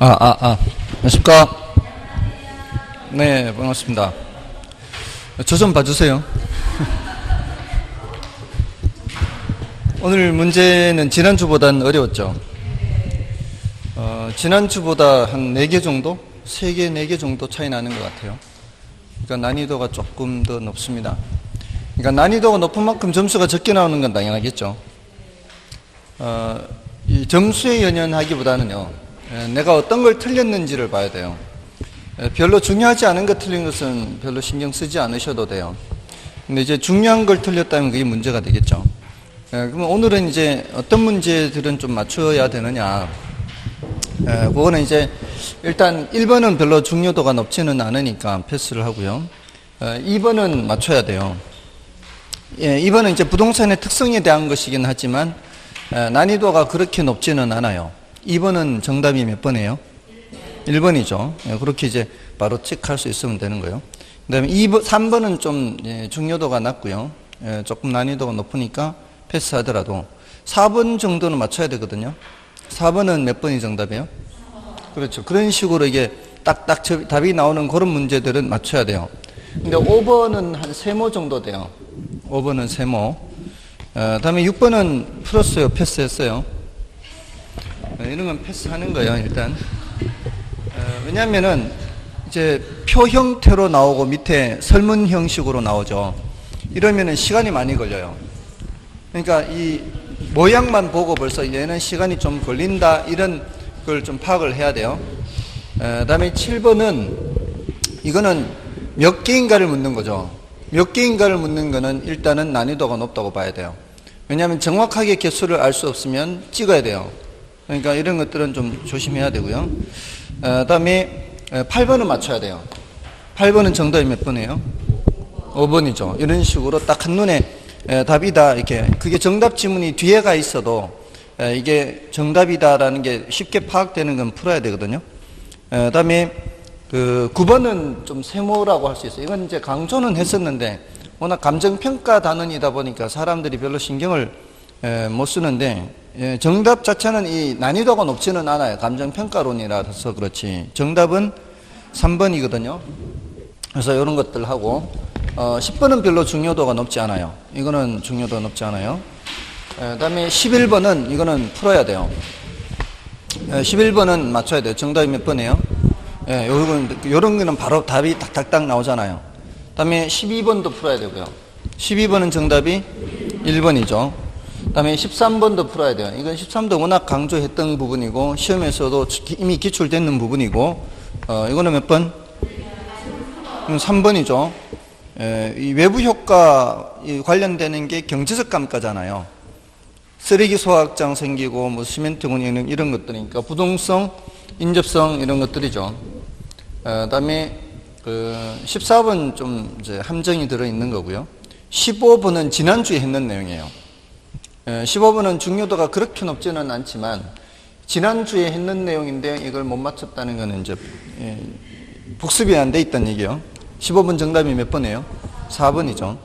안녕하십니까? 네, 반갑습니다. 저 좀 봐주세요. 오늘 문제는 지난주보다는 어려웠죠. 지난주보다 한 4개 정도? 3개, 4개 정도 차이 나는 것 같아요. 그러니까 난이도가 조금 더 높습니다. 그러니까 난이도가 높은 만큼 점수가 적게 나오는 건 당연하겠죠. 이 점수에 연연하기보다는요, 내가 어떤 걸 틀렸는지를 봐야 돼요. 별로 중요하지 않은 거 틀린 것은 별로 신경 쓰지 않으셔도 돼요. 근데 이제 중요한 걸 틀렸다면 그게 문제가 되겠죠. 그러면 오늘은 이제 어떤 문제들은 좀 맞춰야 되느냐. 그거는 이제 일단 1번은 별로 중요도가 높지는 않으니까 패스를 하고요. 2번은 맞춰야 돼요. 2번은 이제 부동산의 특성에 대한 것이긴 하지만 난이도가 그렇게 높지는 않아요. 2번은 정답이 몇 번이에요? 1번이죠. 그렇게 이제 바로 체크할 수 있으면 되는 거예요. 그 다음에 3번은 좀 중요도가 낮고요. 조금 난이도가 높으니까 패스하더라도 4번 정도는 맞춰야 되거든요. 4번은 몇 번이 정답이에요? 그렇죠. 그런 식으로 이게 딱딱 답이 나오는 그런 문제들은 맞춰야 돼요. 근데 5번은 한 3모 정도 돼요. 5번은 3모. 다음에 6번은 풀었어요? 패스했어요? 이런 건 패스하는 거예요, 일단. 왜냐면은 이제 표 형태로 나오고 밑에 설문 형식으로 나오죠. 이러면은 시간이 많이 걸려요. 그러니까 이 모양만 보고 벌써 얘는 시간이 좀 걸린다, 이런 걸 좀 파악을 해야 돼요. 다음에 7번은 이거는 몇 개인가를 묻는 거죠. 몇 개인가를 묻는 거는 일단은 난이도가 높다고 봐야 돼요. 왜냐하면 정확하게 개수를 알 수 없으면 찍어야 돼요. 그러니까 이런 것들은 좀 조심해야 되고요. 다음에 8번은 맞춰야 돼요. 8번은 정답이 몇 번이에요? 5번이죠. 이런 식으로 딱 한눈에 답이다, 이렇게. 그게 정답 지문이 뒤에 가 있어도 이게 정답이다라는 게 쉽게 파악되는 건 풀어야 되거든요. 다음에 9번은 좀 세모라고 할 수 있어요. 이건 이제 강조는 했었는데 워낙 감정평가 단원이다 보니까 사람들이 별로 신경을 못 쓰는데, 정답 자체는 이 난이도가 높지는 않아요. 감정평가론이라서 그렇지. 정답은 3번이거든요. 그래서 이런 것들 하고, 10번은 별로 중요도가 높지 않아요. 이거는 중요도가 높지 않아요. 그 다음에 11번은 이거는 풀어야 돼요. 11번은 맞춰야 돼요. 정답이 몇 번이에요? 요런 거는 바로 답이 딱딱딱 나오잖아요. 그 다음에 12번도 풀어야 되고요. 12번은 정답이 1번이죠. 그 다음에 13번도 풀어야 돼요. 이건 13도 워낙 강조했던 부분이고 시험에서도 이미 기출되는 부분이고, 이거는 몇 번? 3번이죠. 이 외부 효과 관련되는 게 경제적 감가잖아요. 쓰레기 소각장 생기고 뭐 시멘트 공연 이런 것들이니까 부동성, 인접성 이런 것들이죠. 그다음에 14번 좀 이제 함정이 들어 있는 거고요. 15번은 지난주에 했는 내용이에요. 15번은 중요도가 그렇게 높지는 않지만 지난주에 했는 내용인데 이걸 못 맞췄다는 거는 이제 복습이 안 돼 있다는 얘기예요. 15번 정답이 몇 번이에요? 4번이죠.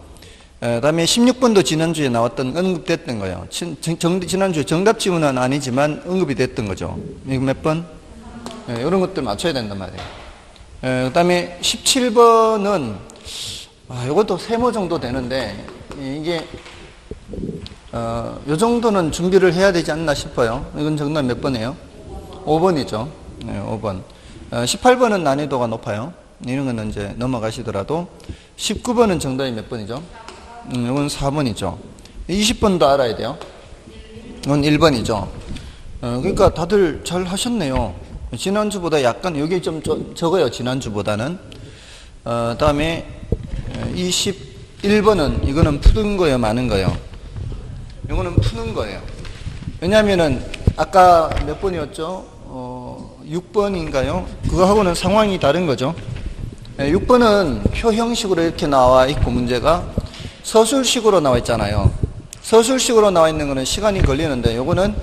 다음에 16번도 지난주에 나왔던, 언급됐던 거예요. 지난주에 정답 지문은 아니지만 언급이 됐던 거죠. 이거 몇 번? 이런 것들 맞춰야 된단 말이에요. 그 다음에 17번은 이것도 3모 정도 되는데 이게 요 정도는 준비를 해야 되지 않나 싶어요. 이건 정답 몇 번이에요? 5번이죠. 5번. 18번은 난이도가 높아요. 이런 거는 이제 넘어가시더라도. 19번은 정답이 몇 번이죠? 이건 4번이죠. 20번도 알아야 돼요. 이건 1번이죠. 그러니까 다들 잘 하셨네요. 지난주보다 약간 여기 좀 적어요. 지난주보다는. 다음에 21번은 이거는 푸는 거예요, 많은 거예요? 이거는 푸는 거예요. 왜냐하면은 아까 몇 번이었죠? 6번인가요? 그거하고는 상황이 다른 거죠. 6번은 표 형식으로 이렇게 나와 있고 문제가 서술식으로 나와 있잖아요. 서술식으로 나와 있는 거는 시간이 걸리는데 요거는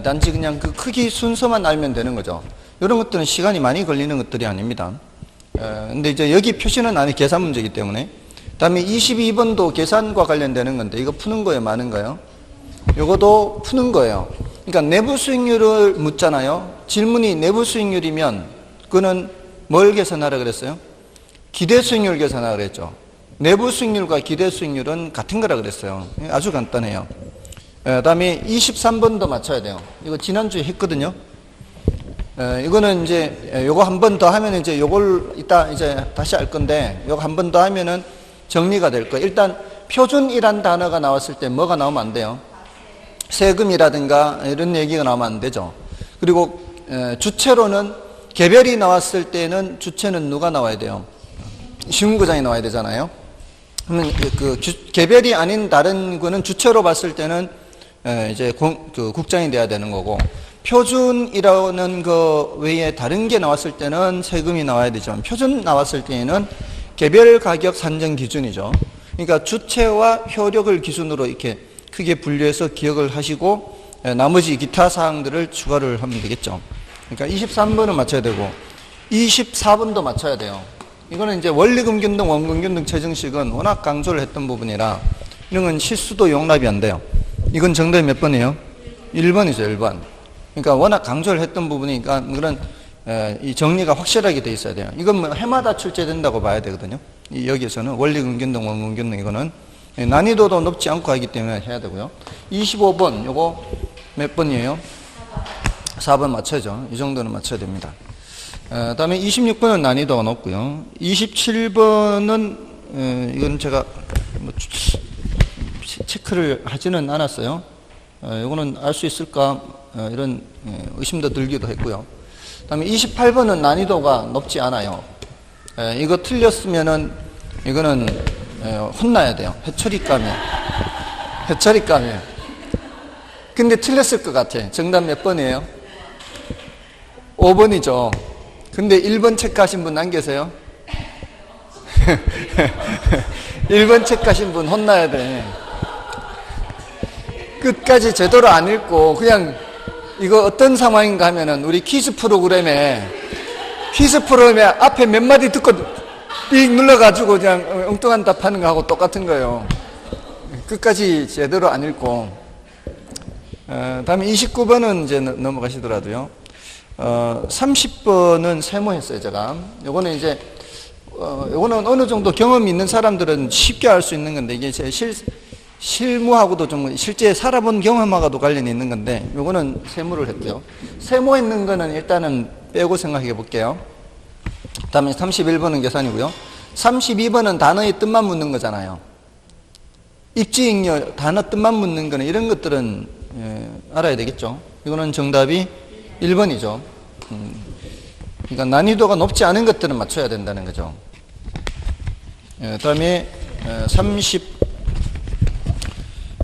단지 그냥 그 크기 순서만 알면 되는 거죠. 이런 것들은 시간이 많이 걸리는 것들이 아닙니다. 근데 이제 여기 표시는 안에 계산 문제이기 때문에. 다음에 22번도 계산과 관련되는 건데 이거 푸는 거예요, 많은 거예요? 요것도 푸는 거예요. 그러니까 내부 수익률을 묻잖아요. 질문이 내부 수익률이면 그거는 뭘 계산하라 그랬어요? 기대 수익률 계산하라 그랬죠. 내부 수익률과 기대 수익률은 같은 거라 그랬어요. 아주 간단해요. 그다음에 23번도 맞춰야 돼요. 이거 지난주에 했거든요. 이거는 이제 요거 한 번 더 하면 이제 요걸 이따 이제 다시 할 건데 요거 한 번 더 하면은 정리가 될 거예요. 일단 표준이란 단어가 나왔을 때 뭐가 나오면 안 돼요? 세금이라든가 이런 얘기가 나오면 안 되죠. 그리고 주체로는 개별이 나왔을 때는 주체는 누가 나와야 돼요? 시군구장이 나와야 되잖아요. 그러면 그 개별이 아닌 다른 거는 주체로 봤을 때는 이제 그 국장이 돼야 되는 거고, 표준이라는 거 외에 다른 게 나왔을 때는 세금이 나와야 되지만, 표준 나왔을 때에는 개별 가격 산정 기준이죠. 그러니까 주체와 효력을 기준으로 이렇게 크게 분류해서 기억을 하시고 나머지 기타 사항들을 추가를 하면 되겠죠. 그러니까 23번은 맞춰야 되고 24번도 맞춰야 돼요. 이거는 이제 원리금균등, 원금균등, 최정식은 워낙 강조를 했던 부분이라 이런 건 실수도 용납이 안 돼요. 이건 정답이 몇 번이에요? 1번이죠, 1번. 그러니까 워낙 강조를 했던 부분이니까 그런 이 정리가 확실하게 돼 있어야 돼요. 이건 뭐 해마다 출제된다고 봐야 되거든요. 여기에서는 원리금균등, 원금균등 이거는 난이도도 높지 않고 하기 때문에 해야 되고요. 25번 요거 몇 번이에요? 4번 맞춰야죠. 이 정도는 맞춰야 됩니다. 다음에 26번은 난이도가 높고요. 27번은 이건 제가 뭐 체크를 하지는 않았어요. 이거는 알 수 있을까 이런 의심도 들기도 했고요. 다음에 28번은 난이도가 높지 않아요. 이거 틀렸으면은 이거는 혼나야 돼요. 해처리감이에요. 해처리감이에요. 근데 틀렸을 것 같아. 정답 몇 번이에요? 5번이죠. 근데 1번 체크하신 분 안 계세요? 1번 체크하신 분 혼나야 돼. 끝까지 제대로 안 읽고 그냥 이거 어떤 상황인가 하면은 우리 퀴즈 프로그램에 앞에 몇 마디 듣고 삑 눌러가지고 그냥 엉뚱한 답하는 거하고 똑같은 거예요. 끝까지 제대로 안 읽고. 다음에 29번은 이제 넘어가시더라도요. 30번은 세모했어요, 제가. 요거는 이제, 요거는 어느 정도 경험이 있는 사람들은 쉽게 알 수 있는 건데, 이게 제 실무하고도 좀 실제 살아본 경험하고도 관련이 있는 건데, 요거는 세모를 했고요. 세모했는 거는 일단은 빼고 생각해 볼게요. 다음에 31번은 계산이고요. 32번은 단어의 뜻만 묻는 거잖아요. 입지잉여, 단어 뜻만 묻는 거는 이런 것들은 알아야 되겠죠. 이거는 정답이 1번이죠. 그러니까 난이도가 높지 않은 것들은 맞춰야 된다는 거죠. 다음에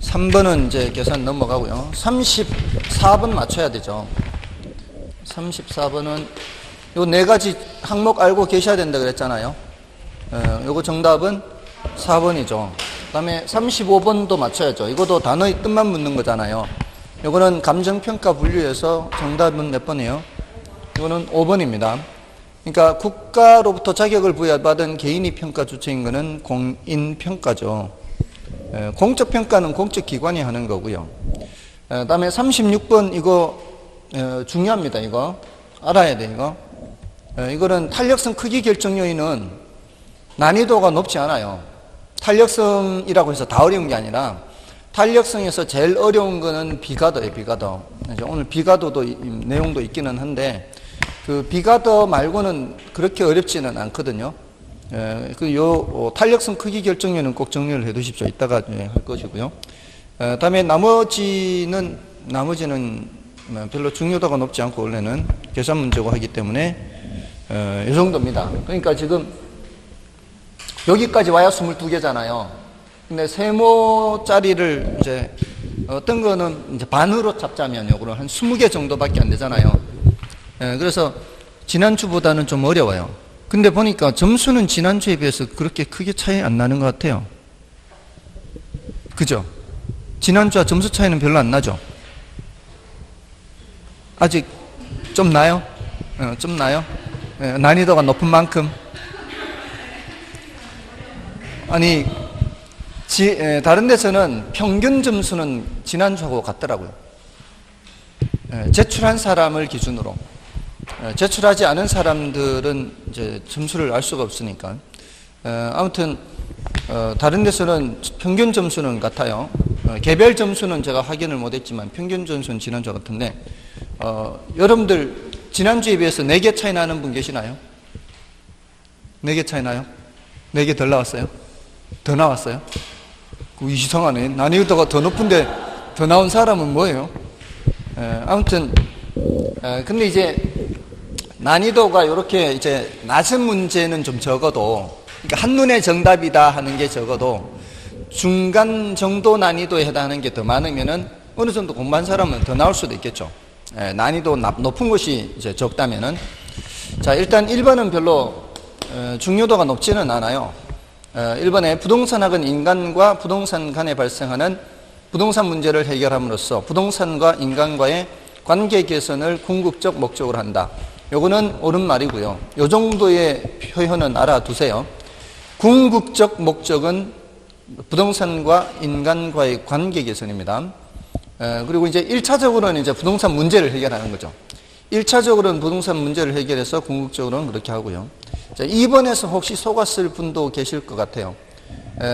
33번은 이제 계산 넘어가고요. 34번 맞춰야 되죠. 34번은 요 네 가지 항목 알고 계셔야 된다 그랬잖아요. 요거 정답은 4번이죠. 그 다음에 35번도 맞춰야죠. 이것도 단어의 뜻만 묻는 거잖아요. 요거는 감정평가 분류에서 정답은 몇 번이에요? 이거는 5번입니다. 그러니까 국가로부터 자격을 부여받은 개인이 평가 주체인 거는 공인평가죠. 공적평가는 공적기관이 하는 거고요. 그 다음에 36번 이거 중요합니다. 이거 알아야 돼. 이거는 탄력성 크기 결정 요인은 난이도가 높지 않아요. 탄력성이라고 해서 다 어려운 게 아니라 탄력성에서 제일 어려운 거는 비가더예요. 비가더. 오늘 비가더도 내용도 있기는 한데 그 비가더 말고는 그렇게 어렵지는 않거든요. 탄력성 크기 결정 요인은 꼭 정리를 해 두십시오. 이따가 할 것이고요. 다음에 나머지는 별로 중요도가 높지 않고 원래는 계산 문제고 하기 때문에 이 정도입니다. 그러니까 지금 여기까지 와야 22개잖아요. 근데 세모짜리를 이제 어떤 거는 이제 반으로 잡자면 요거는 한 20개 정도밖에 안 되잖아요. 그래서 지난주보다는 좀 어려워요. 근데 보니까 점수는 지난주에 비해서 그렇게 크게 차이 안 나는 것 같아요. 그죠? 지난주와 점수 차이는 별로 안 나죠? 아직 좀 나요? 좀 나요? 난이도가 높은 만큼? 아니, 다른 데서는 평균 점수는 지난주하고 같더라고요. 제출한 사람을 기준으로, 제출하지 않은 사람들은 이제 점수를 알 수가 없으니까. 아무튼 다른 데서는 평균 점수는 같아요. 개별 점수는 제가 확인을 못했지만 평균 점수는 지난주 같은데, 여러분들 지난주에 비해서 4개 차이 나는 분 계시나요? 4개 차이 나요? 4개 덜 나왔어요? 더 나왔어요? 이상하네. 난이도가 더 높은데 더 나온 사람은 뭐예요? 아무튼 근데 이제 난이도가 이렇게 이제 낮은 문제는 좀 적어도, 그러니까 한눈에 정답이다 하는 게 적어도 중간 정도 난이도에 해당하는 게 더 많으면은 어느 정도 공부한 사람은 더 나올 수도 있겠죠. 난이도 높은 것이 이제 적다면은. 자, 일단 1번은 별로 중요도가 높지는 않아요. 1번에 부동산학은 인간과 부동산 간에 발생하는 부동산 문제를 해결함으로써 부동산과 인간과의 관계 개선을 궁극적 목적으로 한다. 요거는 옳은 말이고요. 요 정도의 표현은 알아두세요. 궁극적 목적은 부동산과 인간과의 관계 개선입니다. 그리고 이제 1차적으로는 이제 부동산 문제를 해결하는 거죠. 1차적으로는 부동산 문제를 해결해서 궁극적으로는 그렇게 하고요. 자, 2번에서 혹시 속았을 분도 계실 것 같아요.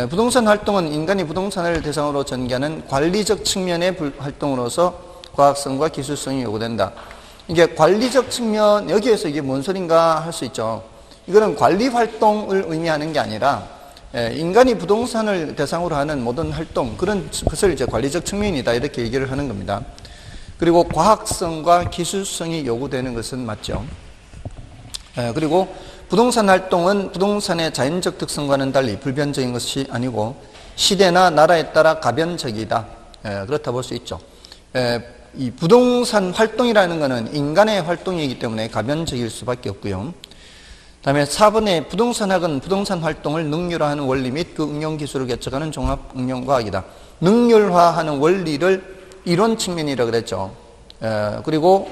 부동산 활동은 인간이 부동산을 대상으로 전개하는 관리적 측면의 활동으로서 과학성과 기술성이 요구된다. 이게 관리적 측면, 여기에서 이게 뭔 소린가 할 수 있죠. 이거는 관리 활동을 의미하는 게 아니라 인간이 부동산을 대상으로 하는 모든 활동, 그것을 이제 관리적 측면이다, 이렇게 얘기를 하는 겁니다. 그리고 과학성과 기술성이 요구되는 것은 맞죠. 그리고 부동산 활동은 부동산의 자연적 특성과는 달리 불변적인 것이 아니고 시대나 나라에 따라 가변적이다. 그렇다 볼 수 있죠. 이 부동산 활동이라는 것은 인간의 활동이기 때문에 가변적일 수밖에 없고요. 다음에 4번에 부동산학은 부동산 활동을 능률화하는 원리 및 그 응용 기술을 개척하는 종합 응용과학이다. 능률화하는 원리를 이론 측면이라고 그랬죠. 그리고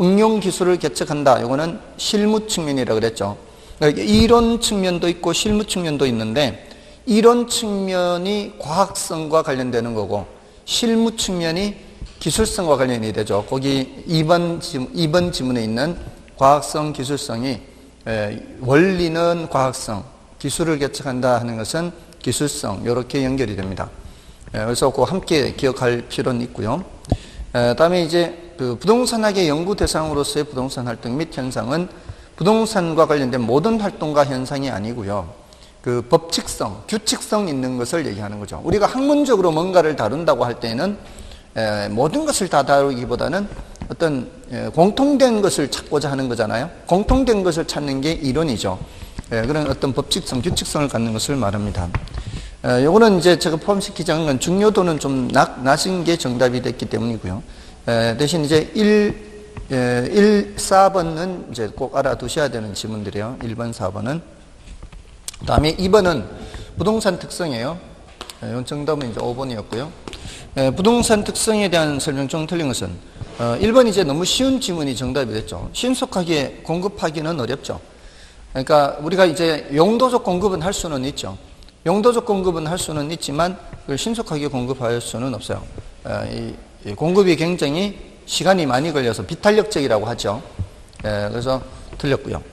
응용 기술을 개척한다. 이거는 실무 측면이라고 그랬죠. 그러니까 이론 측면도 있고 실무 측면도 있는데, 이론 측면이 과학성과 관련되는 거고 실무 측면이 기술성과 관련이 되죠. 거기 2번 지문에 있는 과학성, 기술성이, 원리는 과학성, 기술을 개척한다 하는 것은 기술성, 이렇게 연결이 됩니다. 그래서 그 함께 기억할 필요는 있고요. 다음에 이제 그 부동산학의 연구 대상으로서의 부동산 활동 및 현상은 부동산과 관련된 모든 활동과 현상이 아니고요. 그 법칙성, 규칙성 있는 것을 얘기하는 거죠. 우리가 학문적으로 뭔가를 다룬다고 할 때는 모든 것을 다 다루기보다는 어떤 공통된 것을 찾고자 하는 거잖아요. 공통된 것을 찾는 게 이론이죠. 그런 어떤 법칙성, 규칙성을 갖는 것을 말합니다. 요거는 이제 제가 포함시키지 않은 건 중요도는 좀 낮은 게 정답이 됐기 때문이고요. 대신 이제 4번은 이제 꼭 알아두셔야 되는 지문들이에요. 1번, 4번은. 다음에 2번은 부동산 특성이에요. 정답은 이제 5번이었고요. 부동산 특성에 대한 설명 중 틀린 것은 1번 이제 너무 쉬운 지문이 정답이 됐죠. 신속하게 공급하기는 어렵죠. 그러니까 우리가 이제 용도적 공급은 할 수는 있죠. 용도적 공급은 할 수는 있지만 그걸 신속하게 공급할 수는 없어요. 이 공급이 굉장히 시간이 많이 걸려서 비탄력적이라고 하죠. 그래서 틀렸고요.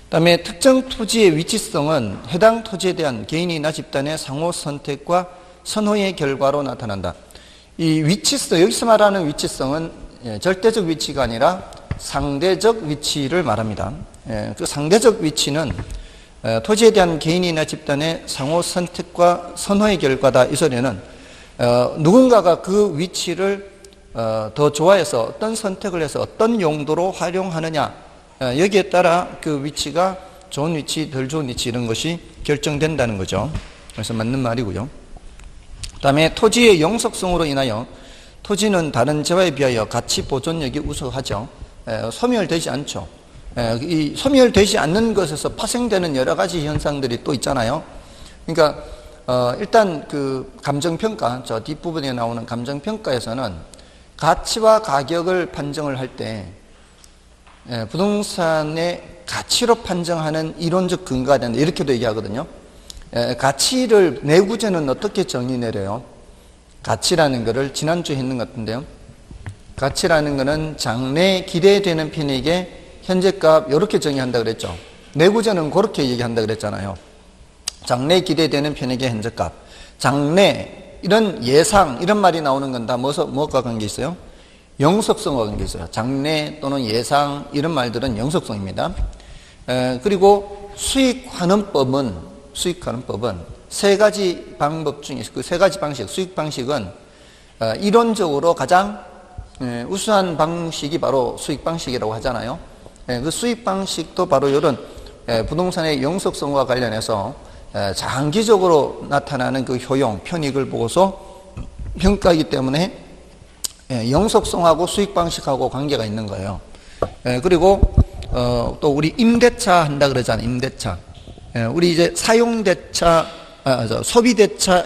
그다음에 특정 토지의 위치성은 해당 토지에 대한 개인이나 집단의 상호 선택과 선호의 결과로 나타난다. 이 위치성, 여기서 말하는 위치성은 절대적 위치가 아니라 상대적 위치를 말합니다. 그 상대적 위치는 토지에 대한 개인이나 집단의 상호 선택과 선호의 결과다. 이 소리는 누군가가 그 위치를 더 좋아해서 어떤 선택을 해서 어떤 용도로 활용하느냐, 여기에 따라 그 위치가 좋은 위치, 덜 좋은 위치 이런 것이 결정된다는 거죠. 그래서 맞는 말이고요. 그 다음에 토지의 영속성으로 인하여 토지는 다른 재화에 비하여 가치 보존력이 우수하죠. 소멸되지 않죠. 이 소멸되지 않는 것에서 파생되는 여러 가지 현상들이 또 있잖아요. 그러니까 일단 그 감정평가, 저 뒷부분에 나오는 감정평가에서는 가치와 가격을 판정을 할 때 부동산의 가치로 판정하는 이론적 근거가 된다, 이렇게도 얘기하거든요. 가치를 내구재는 어떻게 정의 내려요? 가치라는 것을 지난주에 했는 것 같은데요. 가치라는 것은 장래 기대되는 편익의 현재값 이렇게 정의한다 그랬죠. 내구전은 그렇게 얘기한다 그랬잖아요. 장래 기대되는 편익의 현재값. 장래 이런 예상 이런 말이 나오는 건 다 뭐가 관계 있어요? 영속성과 관계 있어요. 장래 또는 예상 이런 말들은 영속성입니다. 그리고 수익환원법은 세 가지 방법 중에 그 세 가지 방식 수익 방식은 이론적으로 가장 우수한 방식이 바로 수익 방식이라고 하잖아요. 그 수익 방식도 바로 이런 부동산의 영속성과 관련해서 장기적으로 나타나는 그 효용, 편익을 보고서 평가하기 때문에 영속성하고 수익 방식하고 관계가 있는 거예요. 그리고 또 우리 임대차 한다 그러잖아요. 임대차. 우리 이제 소비대차,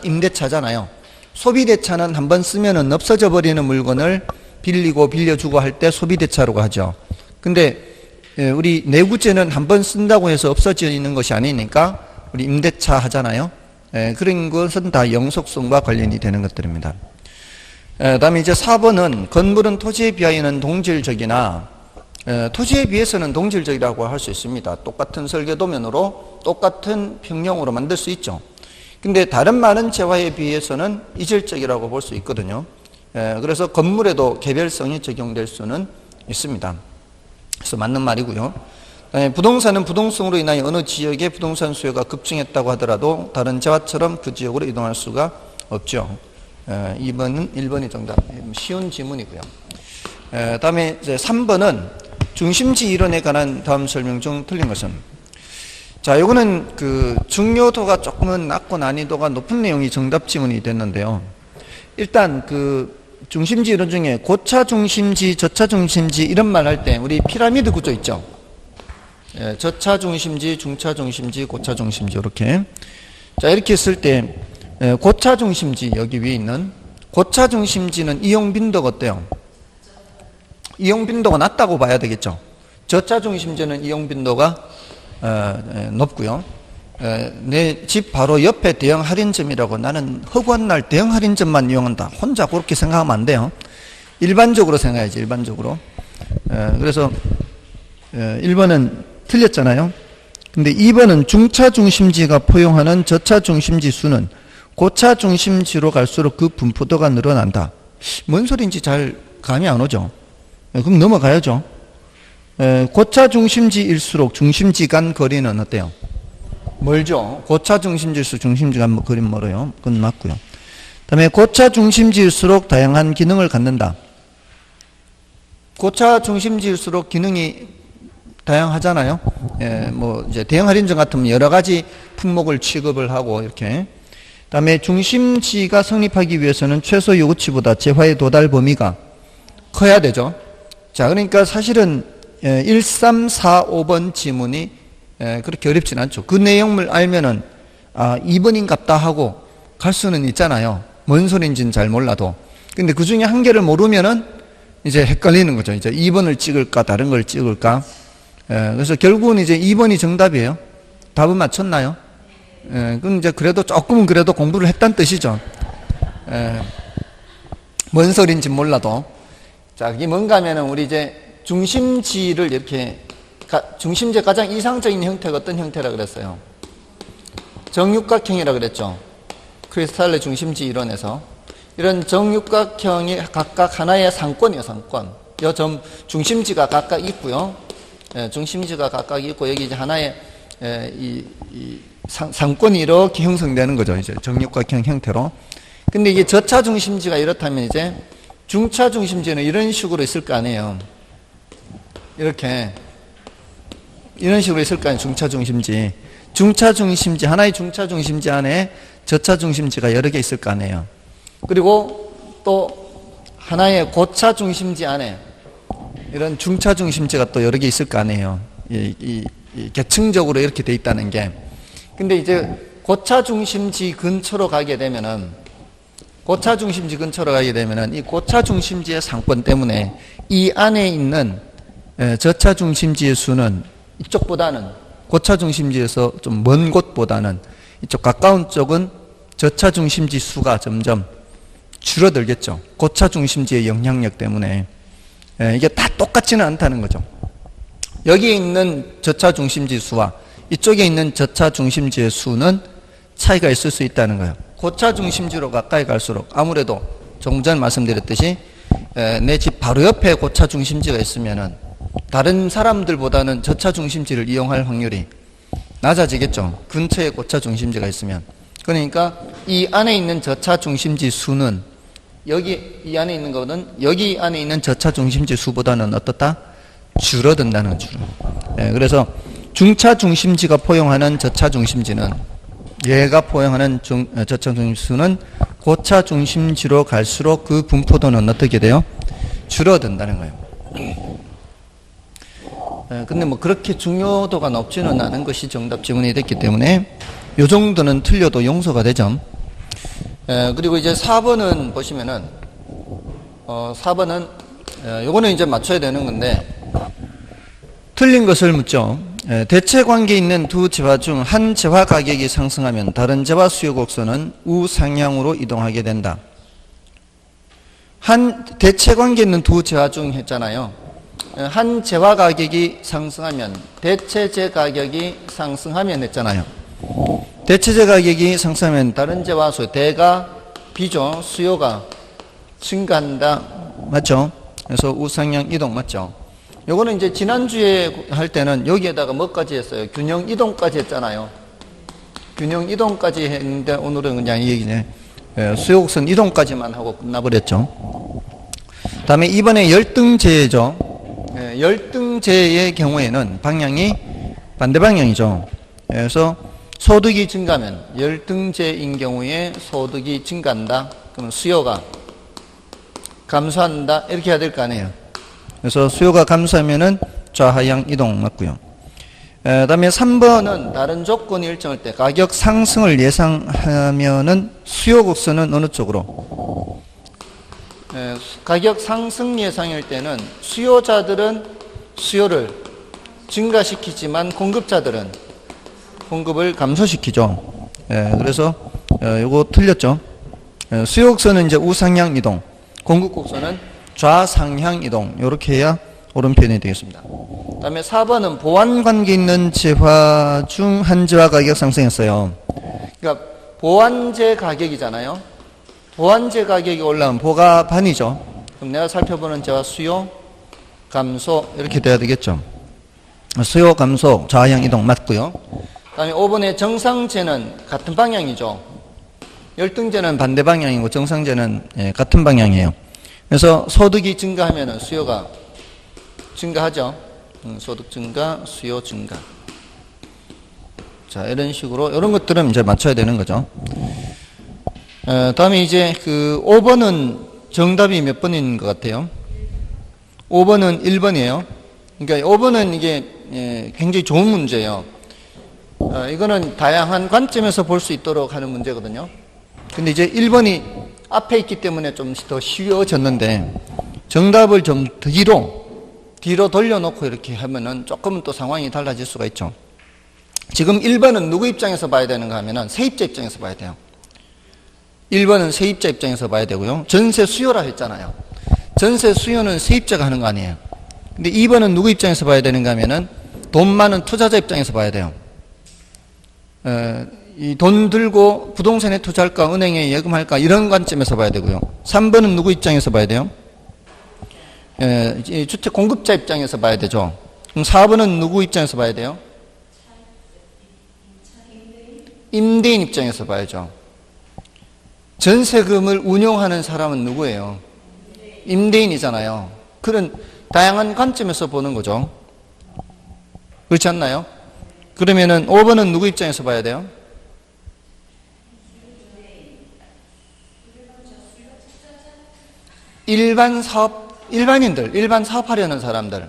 임대차잖아요. 소비대차는 한번 쓰면은 없어져 버리는 물건을 빌리고 빌려주고 할 때 소비대차라고 하죠. 근데 우리 내구재는 한번 쓴다고 해서 없어지는 것이 아니니까 우리 임대차 하잖아요. 그런 것은 다 영속성과 관련이 되는 것들입니다. 다음에 이제 4번은 건물은 토지에 비하여는 동질적이나 토지에 비해서는 동질적이라고 할 수 있습니다. 똑같은 설계도면으로 똑같은 평형으로 만들 수 있죠. 근데 다른 많은 재화에 비해서는 이질적이라고 볼 수 있거든요. 그래서 건물에도 개별성이 적용될 수는 있습니다. 그래서 맞는 말이고요. 부동산은 부동성으로 인하여 어느 지역의 부동산 수요가 급증했다고 하더라도 다른 재화처럼 그 지역으로 이동할 수가 없죠. 1번이 정답. 쉬운 지문이고요. 다음에 이제 3번은 중심지 이론에 관한 다음 설명 중 틀린 것은. 자, 요거는 그 중요도가 조금은 낮고 난이도가 높은 내용이 정답 지문이 됐는데요. 일단 그 중심지 이론 중에 고차 중심지, 저차 중심지 이런 말 할 때 우리 피라미드 구조 있죠. 저차 중심지, 중차 중심지, 고차 중심지 이렇게. 자, 이렇게 했을 때 고차 중심지 여기 위에 있는 고차 중심지는 이용 빈도가 어때요? 이용 빈도가 낮다고 봐야 되겠죠. 저차 중심지는 이용 빈도가 높고요. 내 집 바로 옆에 대형 할인점이라고 나는 허구한 날 대형 할인점만 이용한다. 혼자 그렇게 생각하면 안 돼요. 일반적으로 생각해야지. 일반적으로. 그래서 1번은 틀렸잖아요. 근데 2번은 중차 중심지가 포용하는 저차 중심지 수는 고차 중심지로 갈수록 그 분포도가 늘어난다. 뭔 소리인지 잘 감이 안 오죠. 그럼 넘어가야죠. 고차 중심지일수록 중심지 간 거리는 어때요? 멀죠. 고차 중심지일수록 중심지 간 거리는 멀어요. 그건 맞고요. 그 다음에 고차 중심지일수록 다양한 기능을 갖는다. 고차 중심지일수록 기능이 다양하잖아요. 뭐 이제 대형 할인점 같으면 여러 가지 품목을 취급을 하고 이렇게. 그 다음에 중심지가 성립하기 위해서는 최소 요구치보다 재화의 도달 범위가 커야 되죠. 자, 그러니까 사실은 1, 3, 4, 5번 지문이 그렇게 어렵진 않죠. 그 내용을 알면은 2번인갑다 하고 갈 수는 있잖아요. 뭔 소리인지는 잘 몰라도. 근데 그 중에 한 개를 모르면은 이제 헷갈리는 거죠. 이제 2번을 찍을까 다른 걸 찍을까. 그래서 결국은 이제 2번이 정답이에요. 답은 맞췄나요? 그럼 이제 그래도 조금은 그래도 공부를 했다는 뜻이죠. 뭔 소리인지 몰라도. 자, 그게 뭔가 하면은 우리 이제 중심지를 이렇게, 중심지의 가장 이상적인 형태가 어떤 형태라 그랬어요? 정육각형이라 그랬죠. 크리스탈의 중심지 이론에서. 이런 정육각형이 각각 하나의 상권이에요, 상권. 요 점, 중심지가 각각 있고요. 중심지가 각각 있고, 여기 이제 하나의, 상권이 이렇게 형성되는 거죠. 이제 정육각형 형태로. 근데 이게 저차 중심지가 이렇다면 이제 중차 중심지는 이런 식으로 있을 거 아니에요. 이렇게. 이런 식으로 있을 거 아니에요. 중차 중심지. 중차 중심지, 하나의 중차 중심지 안에 저차 중심지가 여러 개 있을 거 아니에요. 그리고 또 하나의 고차 중심지 안에 이런 중차 중심지가 또 여러 개 있을 거 아니에요. 이 계층적으로 이렇게 돼 있다는 게. 근데 이제 고차 중심지 근처로 가게 되면은 이 고차 중심지의 상권 때문에 이 안에 있는 저차 중심지의 수는 이쪽보다는 고차 중심지에서 좀 먼 곳보다는 이쪽 가까운 쪽은 저차 중심지 수가 점점 줄어들겠죠. 고차 중심지의 영향력 때문에. 이게 다 똑같지는 않다는 거죠. 여기에 있는 저차 중심지 수와 이쪽에 있는 저차 중심지의 수는 차이가 있을 수 있다는 거예요. 고차 중심지로 가까이 갈수록 아무래도 조금 전 말씀드렸듯이 내 집 바로 옆에 고차 중심지가 있으면은 다른 사람들보다는 저차 중심지를 이용할 확률이 낮아지겠죠. 근처에 고차 중심지가 있으면. 그러니까 이 안에 있는 저차 중심지 수는 여기 이 안에 있는 거는 여기 안에 있는 저차 중심지 수보다는 어떻다? 줄어든다는 거죠. 그래서 중차 중심지가 포용하는 저차 중심지는 얘가 포용하는 저차 중심지수는 고차 중심지로 갈수록 그 분포도는 어떻게 돼요? 줄어든다는 거예요. 근데 뭐 그렇게 중요도가 높지는 않은 것이 정답 지문이 됐기 때문에 요 정도는 틀려도 용서가 되죠. 그리고 이제 4번은 보시면은 4번은 요거는 이제 맞춰야 되는 건데 틀린 것을 묻죠. 대체 관계에 있는 두 재화 중 한 재화 가격이 상승하면 다른 재화 수요 곡선은 우상향으로 이동하게 된다. 한 대체 관계에 있는 두 재화 중 했잖아요. 한 재화 가격이 상승하면 대체재 가격이 상승하면 했잖아요. 대체재 가격이 상승하면 다른 재화 수 대가 비죠. 수요가 증가한다. 맞죠? 그래서 우상향 이동 맞죠? 요거는 이제 지난주에 할 때는 여기에다가 뭐까지 했어요? 균형 이동까지 했잖아요. 균형 이동까지 했는데 오늘은 그냥 이 얘기네. 수요곡선 이동까지만 하고 끝나버렸죠. 다음에 이번에 열등제죠. 열등제의 경우에는 방향이 반대 방향이죠. 그래서 소득이 증가하면 열등제인 경우에 소득이 증가한다. 그러면 수요가 감소한다. 이렇게 해야 될 거 아니에요. 그래서 수요가 감소하면은 좌하향 이동 맞고요. 다음에 3번은 다른 조건이 일정할 때 가격 상승을 예상하면은 수요 곡선은 어느 쪽으로? 가격 상승 예상일 때는 수요자들은 수요를 증가시키지만 공급자들은 공급을 감소시키죠. 그래서 요거 틀렸죠. 수요 곡선은 이제 우상향 이동, 공급 곡선은 좌상향 이동 이렇게 해야 옳은 표현이 되겠습니다. 그 다음에 4번은 보완관계 있는 재화 중 한 재화 가격 상승했어요. 그러니까 보완제 가격이잖아요. 보완제 가격이 올라오면 보가 반이죠. 그럼 내가 살펴보는 재화 수요 감소 이렇게 돼야 되겠죠. 수요 감소 좌향 이동 맞고요. 그 다음에 5번의 정상제는 같은 방향이죠. 열등제는 반대 방향이고 정상제는 같은 방향이에요. 그래서 소득이 증가하면 수요가 증가하죠. 소득 증가, 수요 증가. 자, 이런 식으로 이런 것들은 이제 맞춰야 되는 거죠. 다음에 이제 그 5번은 정답이 몇 번인 것 같아요? 5번은 1번이에요. 그러니까 5번은 이게 굉장히 좋은 문제예요. 이거는 다양한 관점에서 볼 수 있도록 하는 문제거든요. 근데 이제 1번이 앞에 있기 때문에 좀 더 쉬워졌는데 정답을 좀 뒤로 돌려놓고 이렇게 하면은 조금은 또 상황이 달라질 수가 있죠. 지금 1번은 누구 입장에서 봐야 되는가 하면은 세입자 입장에서 봐야 돼요. 1번은 세입자 입장에서 봐야 되고요. 전세 수요라 했잖아요. 전세 수요는 세입자가 하는 거 아니에요. 근데 2번은 누구 입장에서 봐야 되는가 하면은 돈 많은 투자자 입장에서 봐야 돼요. 이 돈 들고 부동산에 투자할까 은행에 예금할까 이런 관점에서 봐야 되고요. 3번은 누구 입장에서 봐야 돼요? 주택 공급자 입장에서 봐야 되죠. 그럼 4번은 누구 입장에서 봐야 돼요? 임대인 입장에서 봐야죠. 전세금을 운용하는 사람은 누구예요? 임대인이잖아요. 그런 다양한 관점에서 보는 거죠. 그렇지 않나요? 그러면은 5번은 누구 입장에서 봐야 돼요? 일반인들, 일반 사업하려는 사람들.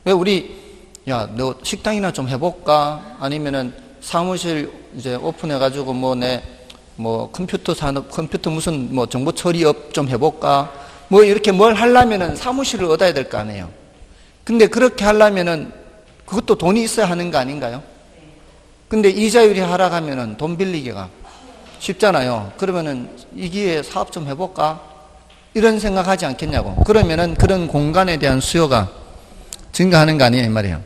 왜 우리, 야, 너 식당이나 좀 해볼까? 아니면은 사무실 이제 오픈해가지고 컴퓨터 산업, 컴퓨터 무슨 정보 처리업 좀 해볼까? 이렇게 뭘 하려면은 사무실을 얻어야 될 거 아니에요. 근데 그렇게 하려면은 그것도 돈이 있어야 하는 거 아닌가요? 근데 이자율이 하락하면은 돈 빌리기가 쉽잖아요. 그러면은 이 기회에 사업 좀 해볼까? 이런 생각하지 않겠냐고. 그러면은 그런 공간에 대한 수요가 증가하는 거 아니에요, 이 말이에요.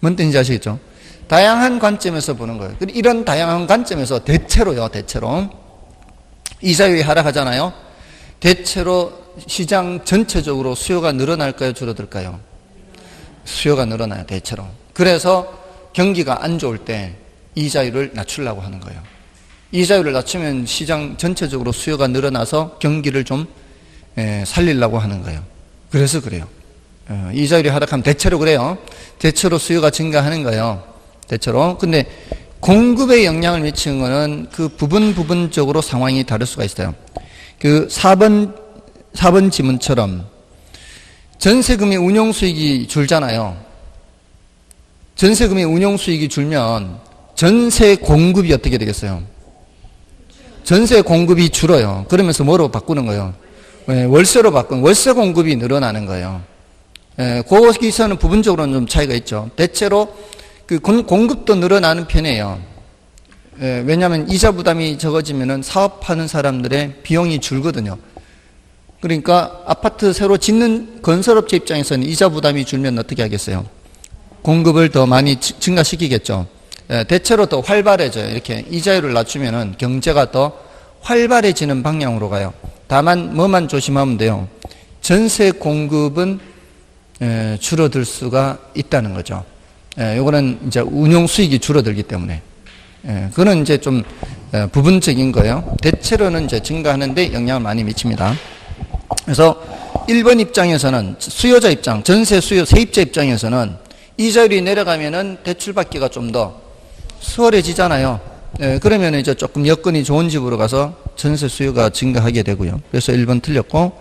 뭔 뜻인지 아시겠죠? 다양한 관점에서 보는 거예요. 이런 다양한 관점에서 대체로 이자율이 하락하잖아요. 대체로 시장 전체적으로 수요가 늘어날까요, 줄어들까요? 수요가 늘어나요, 대체로. 그래서 경기가 안 좋을 때 이자율을 낮추려고 하는 거예요. 이자율을 낮추면 시장 전체적으로 수요가 늘어나서 경기를 좀 살리려고 하는 거예요. 그래서 그래요. 이자율이 하락하면 대체로 그래요. 대체로 수요가 증가하는 거예요. 대체로. 근데 공급에 영향을 미치는 거는 그 부분적으로 상황이 다를 수가 있어요. 그 4번 지문처럼 전세금의 운용수익이 줄잖아요. 전세금의 운용수익이 줄면 전세 공급이 어떻게 되겠어요? 전세 공급이 줄어요. 그러면서 뭐로 바꾸는 거예요? 월세로 바꾸는, 월세 공급이 늘어나는 거예요. 거기서는 부분적으로는 좀 차이가 있죠. 대체로 그 공급도 늘어나는 편이에요. 왜냐하면 이자 부담이 적어지면은 사업하는 사람들의 비용이 줄거든요. 그러니까 아파트 새로 짓는 건설업체 입장에서는 이자 부담이 줄면 어떻게 하겠어요? 공급을 더 많이 증가시키겠죠. 대체로 더 활발해져요. 이렇게 이자율을 낮추면은 경제가 더 활발해지는 방향으로 가요. 다만 뭐만 조심하면 돼요. 전세 공급은 줄어들 수가 있다는 거죠. 요거는 이제 운용 수익이 줄어들기 때문에. 그거는 이제 좀 부분적인 거예요. 대체로는 이제 증가하는데 영향을 많이 미칩니다. 그래서 1번 입장에서는 수요자 입장, 전세 수요 세입자 입장에서는 이자율이 내려가면은 대출받기가 좀 더 수월해지잖아요. 그러면 이제 조금 여건이 좋은 집으로 가서 전세 수요가 증가하게 되고요. 그래서 1번 틀렸고,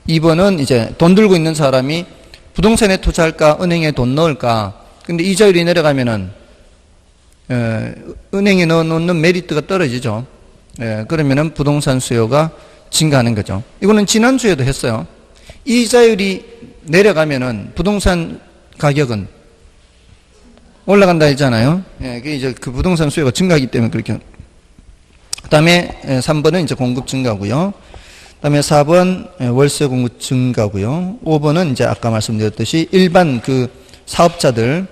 2번은 이제 돈 들고 있는 사람이 부동산에 투자할까, 은행에 돈 넣을까. 근데 이자율이 내려가면은 은행에 넣어놓는 메리트가 떨어지죠. 그러면은 부동산 수요가 증가하는 거죠. 이거는 지난주에도 했어요. 이자율이 내려가면은 부동산 가격은 올라간다 했잖아요. 그게 이제 그 부동산 수요가 증가하기 때문에 그렇게. 그 다음에 3번은 이제 공급 증가고요. 그 다음에 4번 월세 공급 증가고요. 5번은 이제 아까 말씀드렸듯이 일반 그 사업자들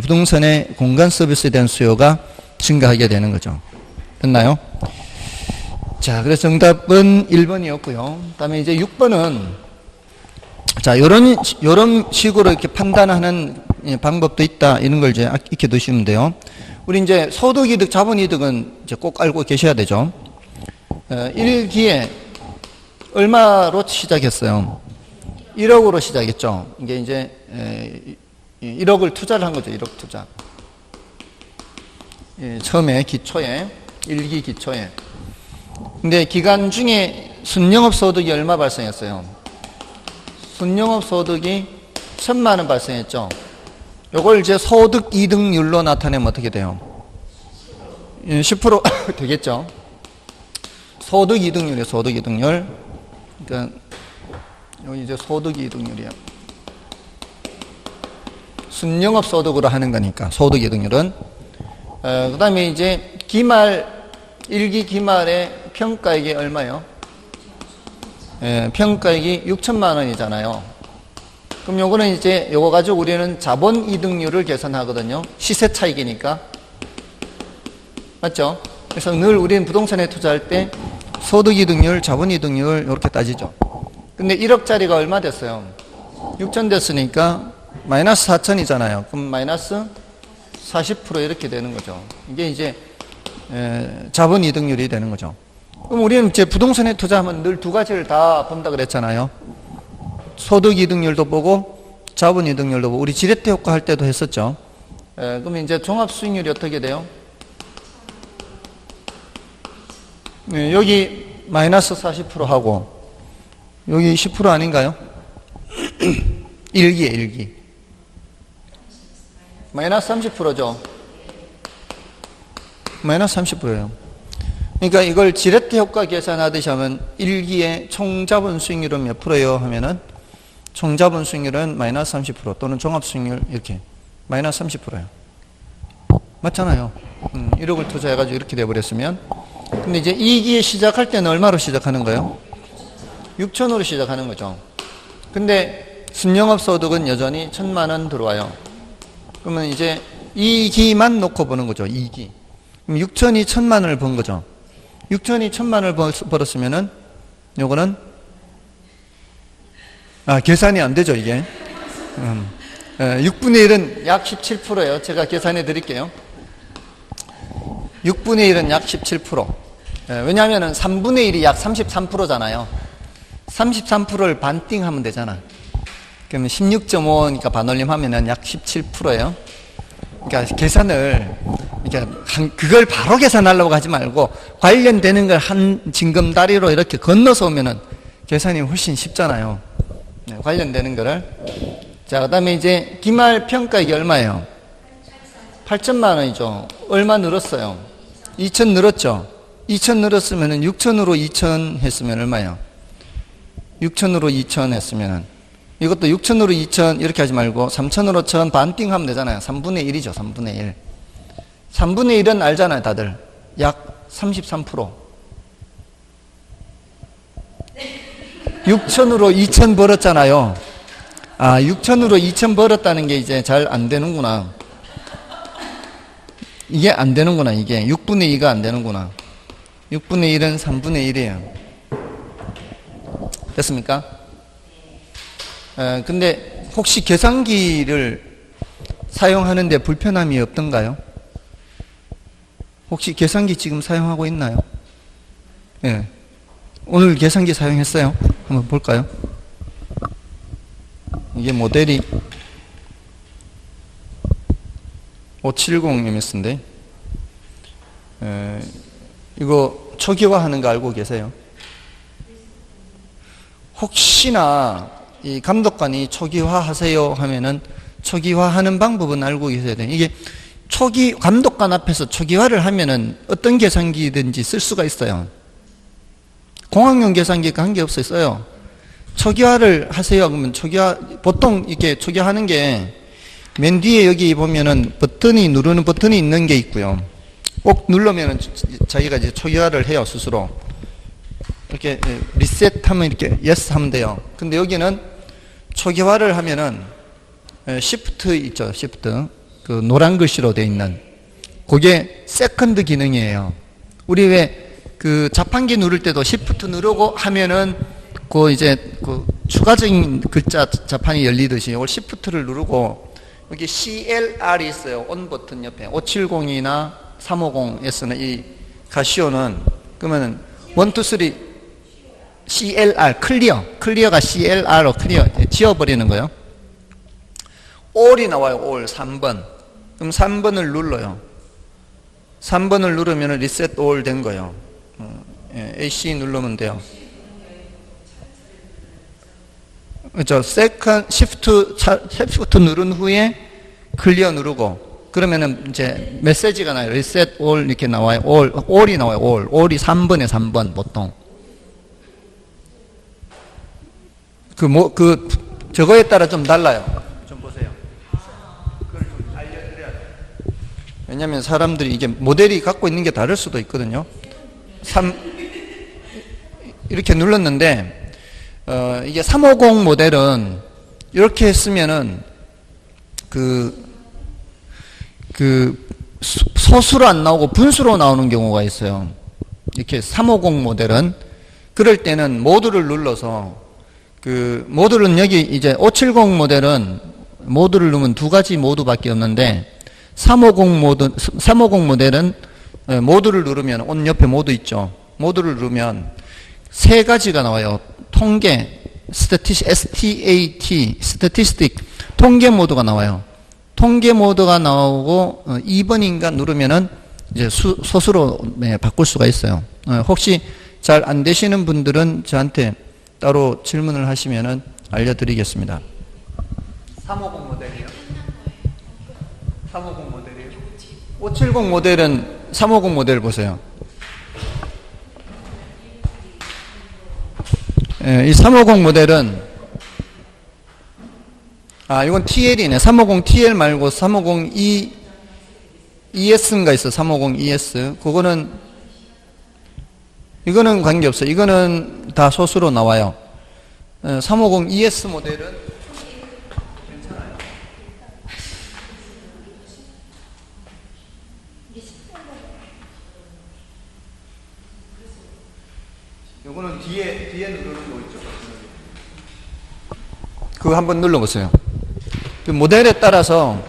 부동산의 공간 서비스에 대한 수요가 증가하게 되는 거죠. 됐나요? 자, 그래서 정답은 1번이었고요. 그 다음에 이제 6번은 자, 요런 식으로 이렇게 판단하는 방법도 있다. 이런 걸 이제 익혀 두시면 돼요. 우리 이제 소득이득, 자본이득은 이제 꼭 알고 계셔야 되죠. 1기에 얼마로 시작했어요? 1억으로 시작했죠. 이게 이제 1억을 투자를 한 거죠. 1억 투자. 처음에 기초에 1기 기초에. 근데 기간 중에 순영업 소득이 얼마 발생했어요? 순영업 소득이 1,000만 원 발생했죠. 요걸 이제 소득 이득률로 나타내면 어떻게 돼요? 10% 되겠죠. 소득 이득률이에요. 소득 이득률. 그러니까 여기 이제 소득 이득률이에요. 순영업 소득으로 하는 거니까 소득 이득률은. 그 다음에 이제 기말 1기 기말의 평가액이 얼마예요? 평가액이 6천만 원이잖아요. 그럼 요거는 이제 요거 가지고 우리는 자본 이득률을 계산하거든요. 시세 차익이니까. 맞죠? 그래서 늘 우리는 부동산에 투자할 때 소득 이득률, 자본 이득률 이렇게 따지죠. 근데 1억짜리가 얼마 됐어요? 6천 됐으니까 마이너스 4천이잖아요. 그럼 마이너스 40% 이렇게 되는 거죠. 이게 이제 자본 이득률이 되는 거죠. 그럼 우리는 이제 부동산에 투자하면 늘 두 가지를 다 본다 그랬잖아요. 소득 이득률도 보고 자본 이득률도 보고. 우리 지렛대 효과 할 때도 했었죠. 그럼 이제 종합 수익률이 어떻게 돼요? 여기 마이너스 40% 하고 여기 10% 아닌가요? 1기에 1기. 마이너스 30%죠. 마이너스 30%예요. 그러니까 이걸 지렛대 효과 계산하듯이 하면 1기의 총자본 수익률은 몇 프로예요? 하면은 총자본 수익률은 마이너스 30% 또는 종합 수익률 이렇게 마이너스 30%예요. 맞잖아요. 1억을 투자해가지고 이렇게 돼버렸으면. 근데 이제 2기에 시작할 때는 얼마로 시작하는 거예요? 6천으로 시작하는 거죠. 근데 순영업 소득은 여전히 1,000만 원 들어와요. 그러면 이제 2기만 놓고 보는 거죠. 2기. 그럼 6천이 1,000만 원을 번 거죠. 6천이 1,000만 원을 벌었으면은 요거는 계산이 안 되죠, 이게. 6분의 1은 약 17%예요. 제가 계산해 드릴게요. 6분의 1은 약 17%. 왜냐하면 3분의 1이 약 33%잖아요. 33%를 반띵하면 되잖아. 그러면 16.5니까 반올림하면 약 17%예요. 그러니까 계산을, 그러니까 그걸 바로 계산하려고 하지 말고 관련되는 걸 한 징검다리로 이렇게 건너서 오면은 계산이 훨씬 쉽잖아요. 관련되는 거를. 자, 그 다음에 이제 기말 평가액이 얼마예요? 8천만 원이죠. 얼마 늘었어요? 2천 늘었죠. 2천 늘었으면은 6천으로 2천 했으면 얼마예요? 6천으로 2천 했으면은 이것도 6천으로 2천 이렇게 하지 말고 3천으로 1천 반띵하면 되잖아요. 3분의 1이죠. 3분의 1. 3분의 1은 알잖아요, 다들. 약 33%. 6천으로 2천 벌었잖아요. 6천으로 2천 벌었다는 게 이제 잘 안 되는구나. 이게 안 되는구나, 이게. 6분의 2가 안 되는구나. 6분의 1은 3분의 1이에요. 됐습니까? 근데 혹시 계산기를 사용하는데 불편함이 없던가요? 혹시 계산기 지금 사용하고 있나요? 예. 오늘 계산기 사용했어요? 한번 볼까요? 이게 모델이 570 MS인데, 이거 초기화하는 거 알고 계세요? 혹시나 이 감독관이 초기화 하세요 하면은 초기화하는 방법은 알고 계셔야 돼요. 이게 감독관 앞에서 초기화를 하면은 어떤 계산기든지 쓸 수가 있어요. 공학용 계산기가 관계없어요. 초기화를 하세요. 그러면 보통 이렇게 초기화하는 게 맨 뒤에 여기 보면은 누르는 버튼이 있는 게 있고요. 꼭 누르면은 자기가 이제 초기화를 해요, 스스로. 이렇게 리셋하면 이렇게 yes 하면 돼요. 근데 여기는 초기화를 하면은 shift 있죠, shift. 그 노란 글씨로 되어 있는. 그게 세컨드 기능이에요. 우리 왜 그 자판기 누를 때도 shift 누르고 하면은 그 추가적인 글자 자판이 열리듯이 이걸 shift를 누르고 여기 CLR이 있어요. on 버튼 옆에. 570이나 350S는 이 가시오는 그러면은 1, 2, 3 CLR 클리어가 CLR로 클리어 지워버리는 거예요. all이 나와요. all 3번. 그럼 3번을 눌러요. 3번을 누르면 reset all 된 거예요. AC 누르면 돼요. 그렇죠. shift 누른 후에 클리어 누르고 그러면은 이제 메시지가 나요. reset all 이렇게 나와요. all이 나와요. all이 3번에 3번 보통. 저거에 따라 좀 달라요. 좀 보세요. 그걸 좀 알려드려야 돼요. 왜냐면 사람들이 이게 모델이 갖고 있는 게 다를 수도 있거든요. 이렇게 눌렀는데, 이게 350 모델은 이렇게 했으면은 소수로 안 나오고 분수로 나오는 경우가 있어요. 이렇게 350 모델은 그럴 때는 모드를 눌러서 모드는 여기 이제 570 모델은 모드를 누르면 두 가지 모드밖에 없는데 350 모델은 모드를 누르면 온 옆에 모드 있죠. 모드를 누르면 세 가지가 나와요. 통계, statistic, 통계 모드가 나와요. 통계 모드가 나오고 2번인가 누르면은 이제 소수로 바꿀 수가 있어요. 혹시 잘 안 되시는 분들은 저한테 따로 질문을 하시면은 알려드리겠습니다. 350 모델이요? 350 모델이요? 570 모델은 350 모델 보세요. 이 350 모델은 이건 TL이네. 350 TL 말고 350 ES인가 있어. 350 ES. 이거는 관계없어요. 이거는 다 소수로 나와요. 350 ES 모델은 괜찮아요. 요거는 뒤에 누르는 거 있죠? 그거 한번 눌러보세요. 그 모델에 따라서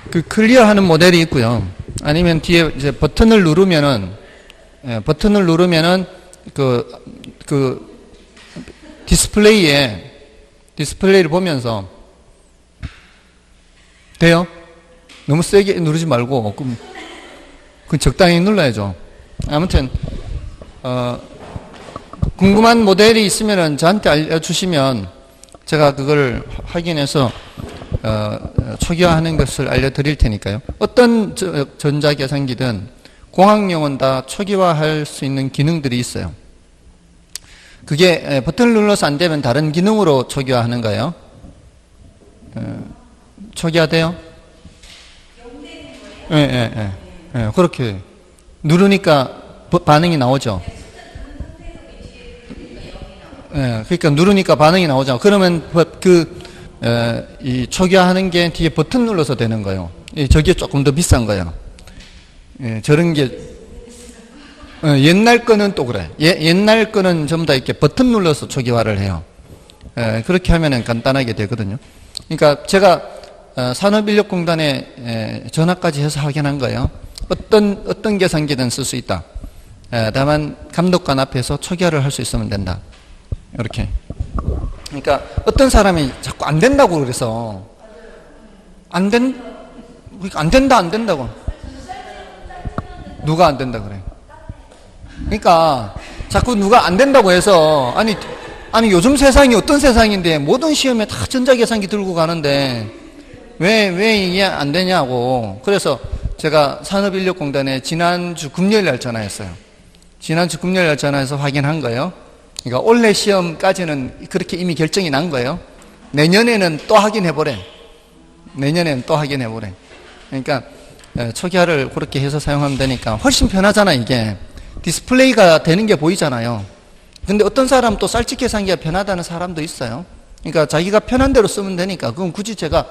그 클리어하는 모델이 있고요. 아니면 뒤에 이제 버튼을 누르면은 그 디스플레이를 보면서 돼요? 너무 세게 누르지 말고 그 적당히 눌러야죠. 아무튼 궁금한 모델이 있으면은 저한테 알려주시면 제가 그걸 확인해서 초기화하는 것을 알려드릴 테니까요. 어떤 전자계산기든 공학용은 다 초기화할 수 있는 기능들이 있어요. 그게 버튼을 눌러서 안 되면 다른 기능으로 초기화하는 거예요. 초기화돼요? 예. 그렇게 누르니까 반응이 나오죠. 예, 그러니까 누르니까 반응이 나오죠. 그러면 이 초기화하는 게 뒤에 버튼 눌러서 되는 거예요. 저게 조금 더 비싼 거예요. 예, 저런 게 옛날 거는 또 그래. 옛날 거는 전부 다 이렇게 버튼 눌러서 초기화를 해요. 예, 그렇게 하면은 간단하게 되거든요. 그러니까 제가 산업인력공단에 전화까지 해서 확인한 거예요. 어떤 계산기든 쓸 수 있다. 다만 감독관 앞에서 초기화를 할 수 있으면 된다. 이렇게. 그러니까 어떤 사람이 자꾸 안 된다고 그래서 안 된다고 누가 안 된다 그래. 그러니까 자꾸 누가 안 된다고 해서 아니 요즘 세상이 어떤 세상인데 모든 시험에 다 전자계산기 들고 가는데 왜 이게 안 되냐고. 그래서 제가 산업인력공단에 지난주 금요일 날 전화했어요. 지난주 금요일 날 전화해서 확인한 거예요. 그러니까 올해 시험까지는 그렇게 이미 결정이 난 거예요. 내년에는 또 확인해보래. 그러니까 초기화를 그렇게 해서 사용하면 되니까 훨씬 편하잖아. 이게 디스플레이가 되는 게 보이잖아요. 근데 어떤 사람 또 쌀집 계산기가 편하다는 사람도 있어요. 그러니까 자기가 편한 대로 쓰면 되니까. 그건 굳이 제가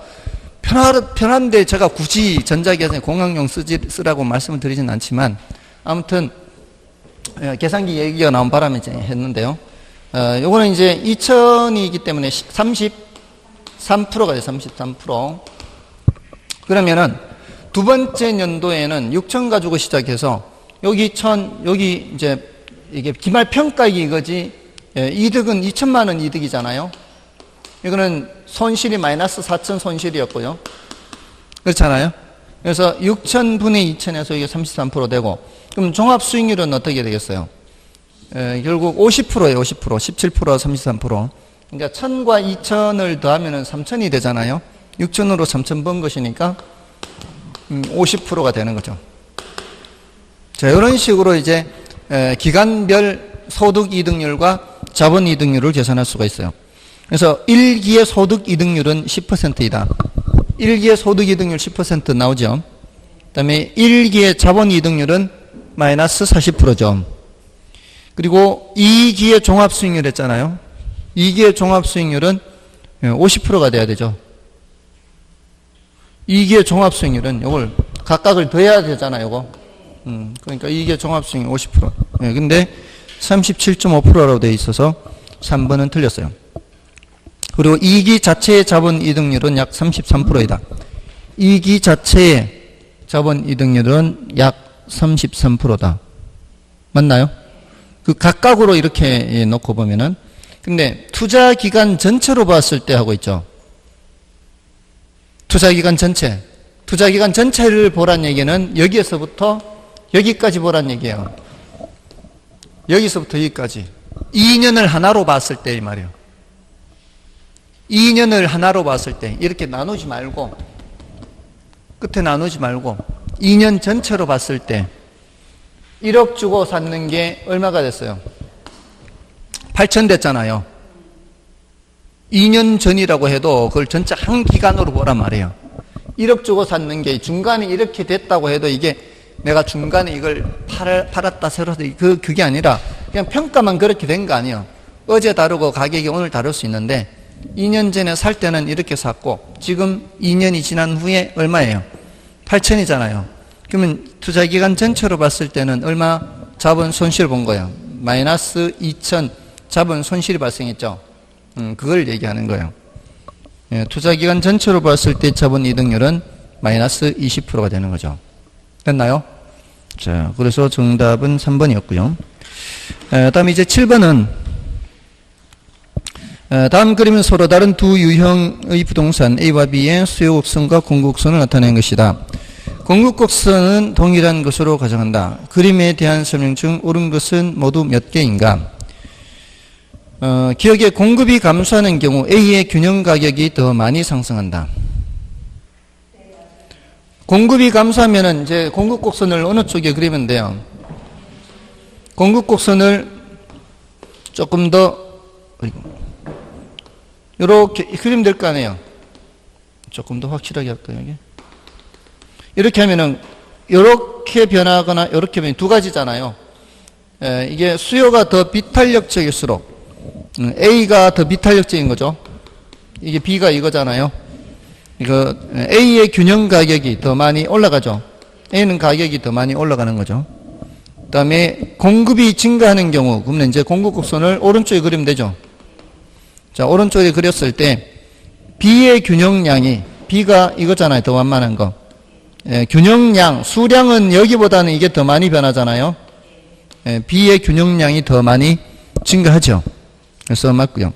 편한데 제가 굳이 전자계산기 공학용 쓰라고 말씀을 드리진 않지만, 아무튼 계산기 얘기가 나온 바람에 이제 했는데요. 요거는 이제 2000이기 때문에 33%가 돼요. 33%. 그러면은 두 번째 년도에는 6천 가지고 시작해서 여기 여기 이제 이게 기말 평가액이 이거지. 이득은 2천만 원 이득이잖아요. 이거는 손실이 마이너스 4천 손실이었고요. 그렇잖아요. 그래서 6천분의 2천에서 이게 33% 되고, 그럼 종합 수익률은 어떻게 되겠어요? 결국 50%예요. 50%. 17%, 33%. 그러니까 1000과 2000을 더하면은 3000이 되잖아요. 6천으로 3000 번 것이니까 50%가 되는 거죠. 자, 이런 식으로 이제 기간별 소득 이득률과 자본 이득률을 계산할 수가 있어요. 그래서 1기의 소득 이득률은 10%이다. 1기의 소득 이득률 10% 나오죠. 그 다음에 1기의 자본 이득률은 마이너스 40%죠. 그리고 2기의 종합 수익률 했잖아요. 2기의 종합 수익률은 50%가 돼야 되죠. 2기의 종합 수익률은 이걸 각각을 더해야 되잖아요. 이거. 그러니까 2기의 종합 수익률 50%. 네, 근데 37.5%라고 되어 있어서 3번은 틀렸어요. 그리고 2기 자체의 자본 이득률은 약 33%이다. 2기 자체의 자본 이득률은 약 33%다. 맞나요? 그 각각으로 이렇게 놓고 보면은. 근데 투자 기간 전체로 봤을 때 하고 있죠. 투자 기간 전체. 투자 기간 전체를 보란 얘기는 여기에서부터 여기까지 보란 얘기예요. 여기서부터 여기까지. 2년을 하나로 봤을 때 이 말이에요. 2년을 하나로 봤을 때 이렇게 나누지 말고, 끝에 나누지 말고 2년 전체로 봤을 때 1억 주고 샀는 게 얼마가 됐어요? 8천 됐잖아요. 2년 전이라고 해도 그걸 전체 한 기간으로 보란 말이에요. 1억 주고 샀는 게 중간에 이렇게 됐다고 해도 이게 내가 중간에 이걸 팔았다 새로 그게 아니라 그냥 평가만 그렇게 된 거 아니에요. 어제 다루고 가격이 오늘 다를 수 있는데 2년 전에 살 때는 이렇게 샀고 지금 2년이 지난 후에 얼마예요? 8천이잖아요. 그러면 투자기간 전체로 봤을 때는 얼마 자본 손실 본 거예요? 마이너스 2천 자본 손실이 발생했죠. 그걸 얘기하는 거예요. 예, 투자기간 전체로 봤을 때 자본 이득률은 마이너스 20%가 되는 거죠. 됐나요? 자, 그래서 정답은 3번이었고요. 다음 이제 7번은 다음 그림은 서로 다른 두 유형의 부동산 A와 B의 수요 곡선과 공급 곡선을 나타낸 것이다. 공급 곡선은 동일한 것으로 가정한다. 그림에 대한 설명 중 옳은 것은 모두 몇 개인가? 기억에 공급이 감소하는 경우 A의 균형 가격이 더 많이 상승한다. 공급이 감소하면은 이제 공급 곡선을 어느 쪽에 그리면 돼요? 공급 곡선을 조금 더 이렇게 그리면 될 거 아니에요? 조금 더 확실하게 할까요? 여기? 이렇게 하면은 이렇게 변하거나 이렇게 변해 두 가지잖아요. 이게 수요가 더 비탄력적일수록 A가 더 비탄력적인 거죠. 이게 B가 이거잖아요. 이거 A의 균형 가격이 더 많이 올라가죠. A는 가격이 더 많이 올라가는 거죠. 그 다음에 공급이 증가하는 경우 그러면 이제 공급 곡선을 오른쪽에 그리면 되죠. 자, 오른쪽에 그렸을 때 B의 균형량이 B가 이거잖아요. 더 완만한 거. 균형량, 수량은 여기보다는 이게 더 많이 변하잖아요. B의 균형량이 더 많이 증가하죠. 그래서 맞고요.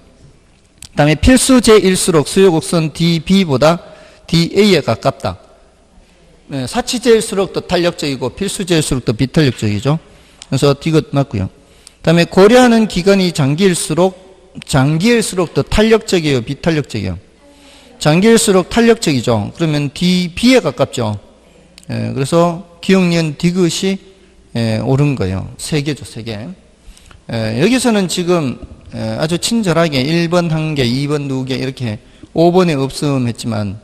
그 다음에 필수제일수록 수요곡선 DB보다 DA에 가깝다. 사치제일수록 더 탄력적이고 필수제일수록 더 비탄력적이죠. 그래서 D가 맞고요. 그 다음에 고려하는 기간이 장기일수록 더 탄력적이에요, 비탄력적이에요? 장기일수록 탄력적이죠. 그러면 DB에 가깝죠. 그래서 기억니은 디귿이 옳은 거예요. 3개죠, 3개. 여기서는 지금 아주 친절하게 1번 1개, 2번 2개 이렇게 5번에 없음 했지만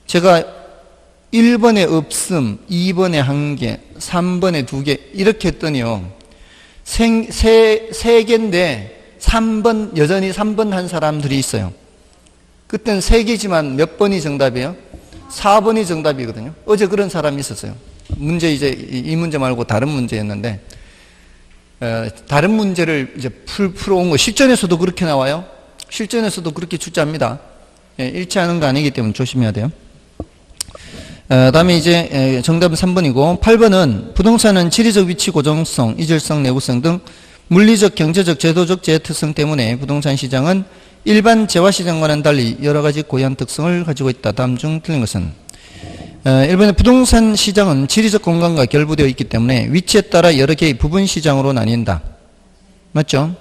제가 1번에 없음, 2번에 1개, 3번에 2개 이렇게 했더니요. 3개인데 3번, 여전히 3번 한 사람들이 있어요. 그때는 3개지만 몇 번이 정답이에요? 4번이 정답이거든요. 어제 그런 사람이 있었어요. 문제 이제 이 문제 말고 다른 문제였는데 다른 문제를 이제 풀어온 거 실전에서도 그렇게 나와요. 실전에서도 그렇게 출제합니다. 일치하는 거 아니기 때문에 조심해야 돼요. 다음에 이제 정답은 3번이고 8번은 부동산은 지리적 위치 고정성, 이질성, 내구성 등 물리적, 경제적, 제도적 재해특성 때문에 부동산 시장은 일반 재화시장과는 달리 여러 가지 고유한 특성을 가지고 있다. 다음 중 틀린 것은 1번에 부동산 시장은 지리적 공간과 결부되어 있기 때문에 위치에 따라 여러 개의 부분 시장으로 나뉜다. 맞죠?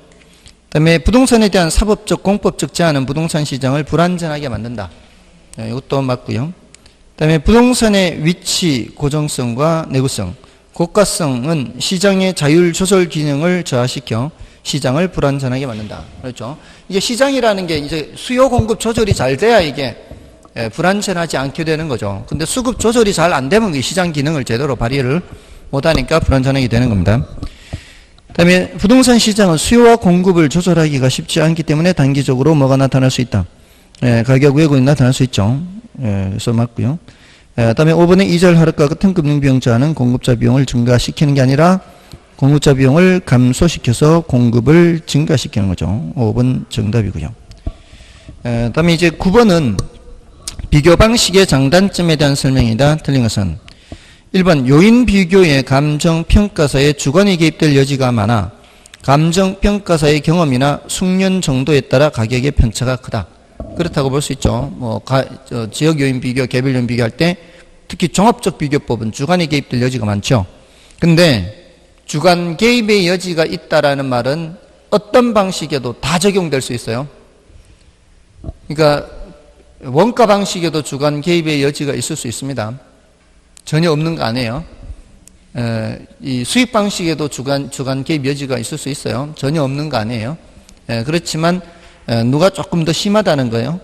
그 다음에 부동산에 대한 사법적, 공법적 제한은 부동산 시장을 불안전하게 만든다. 이것도 맞고요. 그 다음에 부동산의 위치, 고정성과 내구성, 고가성은 시장의 자율 조절 기능을 저하시켜 시장을 불안전하게 만든다. 그렇죠? 이게 시장이라는 게 이제 수요 공급 조절이 잘 돼야 이게 불안전하지 않게 되는 거죠. 근데 수급 조절이 잘 안 되면 시장 기능을 제대로 발휘를 못하니까 불안전하게 되는 겁니다. 그 다음에 부동산 시장은 수요와 공급을 조절하기가 쉽지 않기 때문에 단기적으로 뭐가 나타날 수 있다. 가격 왜곡이 나타날 수 있죠. 그래서 맞고요. 그 다음에 5번에 이자율 하락과 같은 금융비용 저하는 공급자 비용을 증가시키는 게 아니라 공급자 비용을 감소시켜서 공급을 증가시키는 거죠. 5번 정답이고요. 그 다음에 이제 9번은 비교 방식의 장단점에 대한 설명이다. 틀린 것은 1번 요인 비교의 감정평가사의 주관이 개입될 여지가 많아 감정평가사의 경험이나 숙련 정도에 따라 가격의 편차가 크다. 그렇다고 볼 수 있죠. 지역 요인 비교, 개별 요인 비교할 때 특히 종합적 비교법은 주관이 개입될 여지가 많죠. 근데 주관 개입의 여지가 있다라는 말은 어떤 방식에도 다 적용될 수 있어요. 그러니까 원가 방식에도 주관 개입의 여지가 있을 수 있습니다. 전혀 없는 거 아니에요. 이 수익 방식에도 주관 개입 여지가 있을 수 있어요. 전혀 없는 거 아니에요. 그렇지만 누가 조금 더 심하다는 거예요.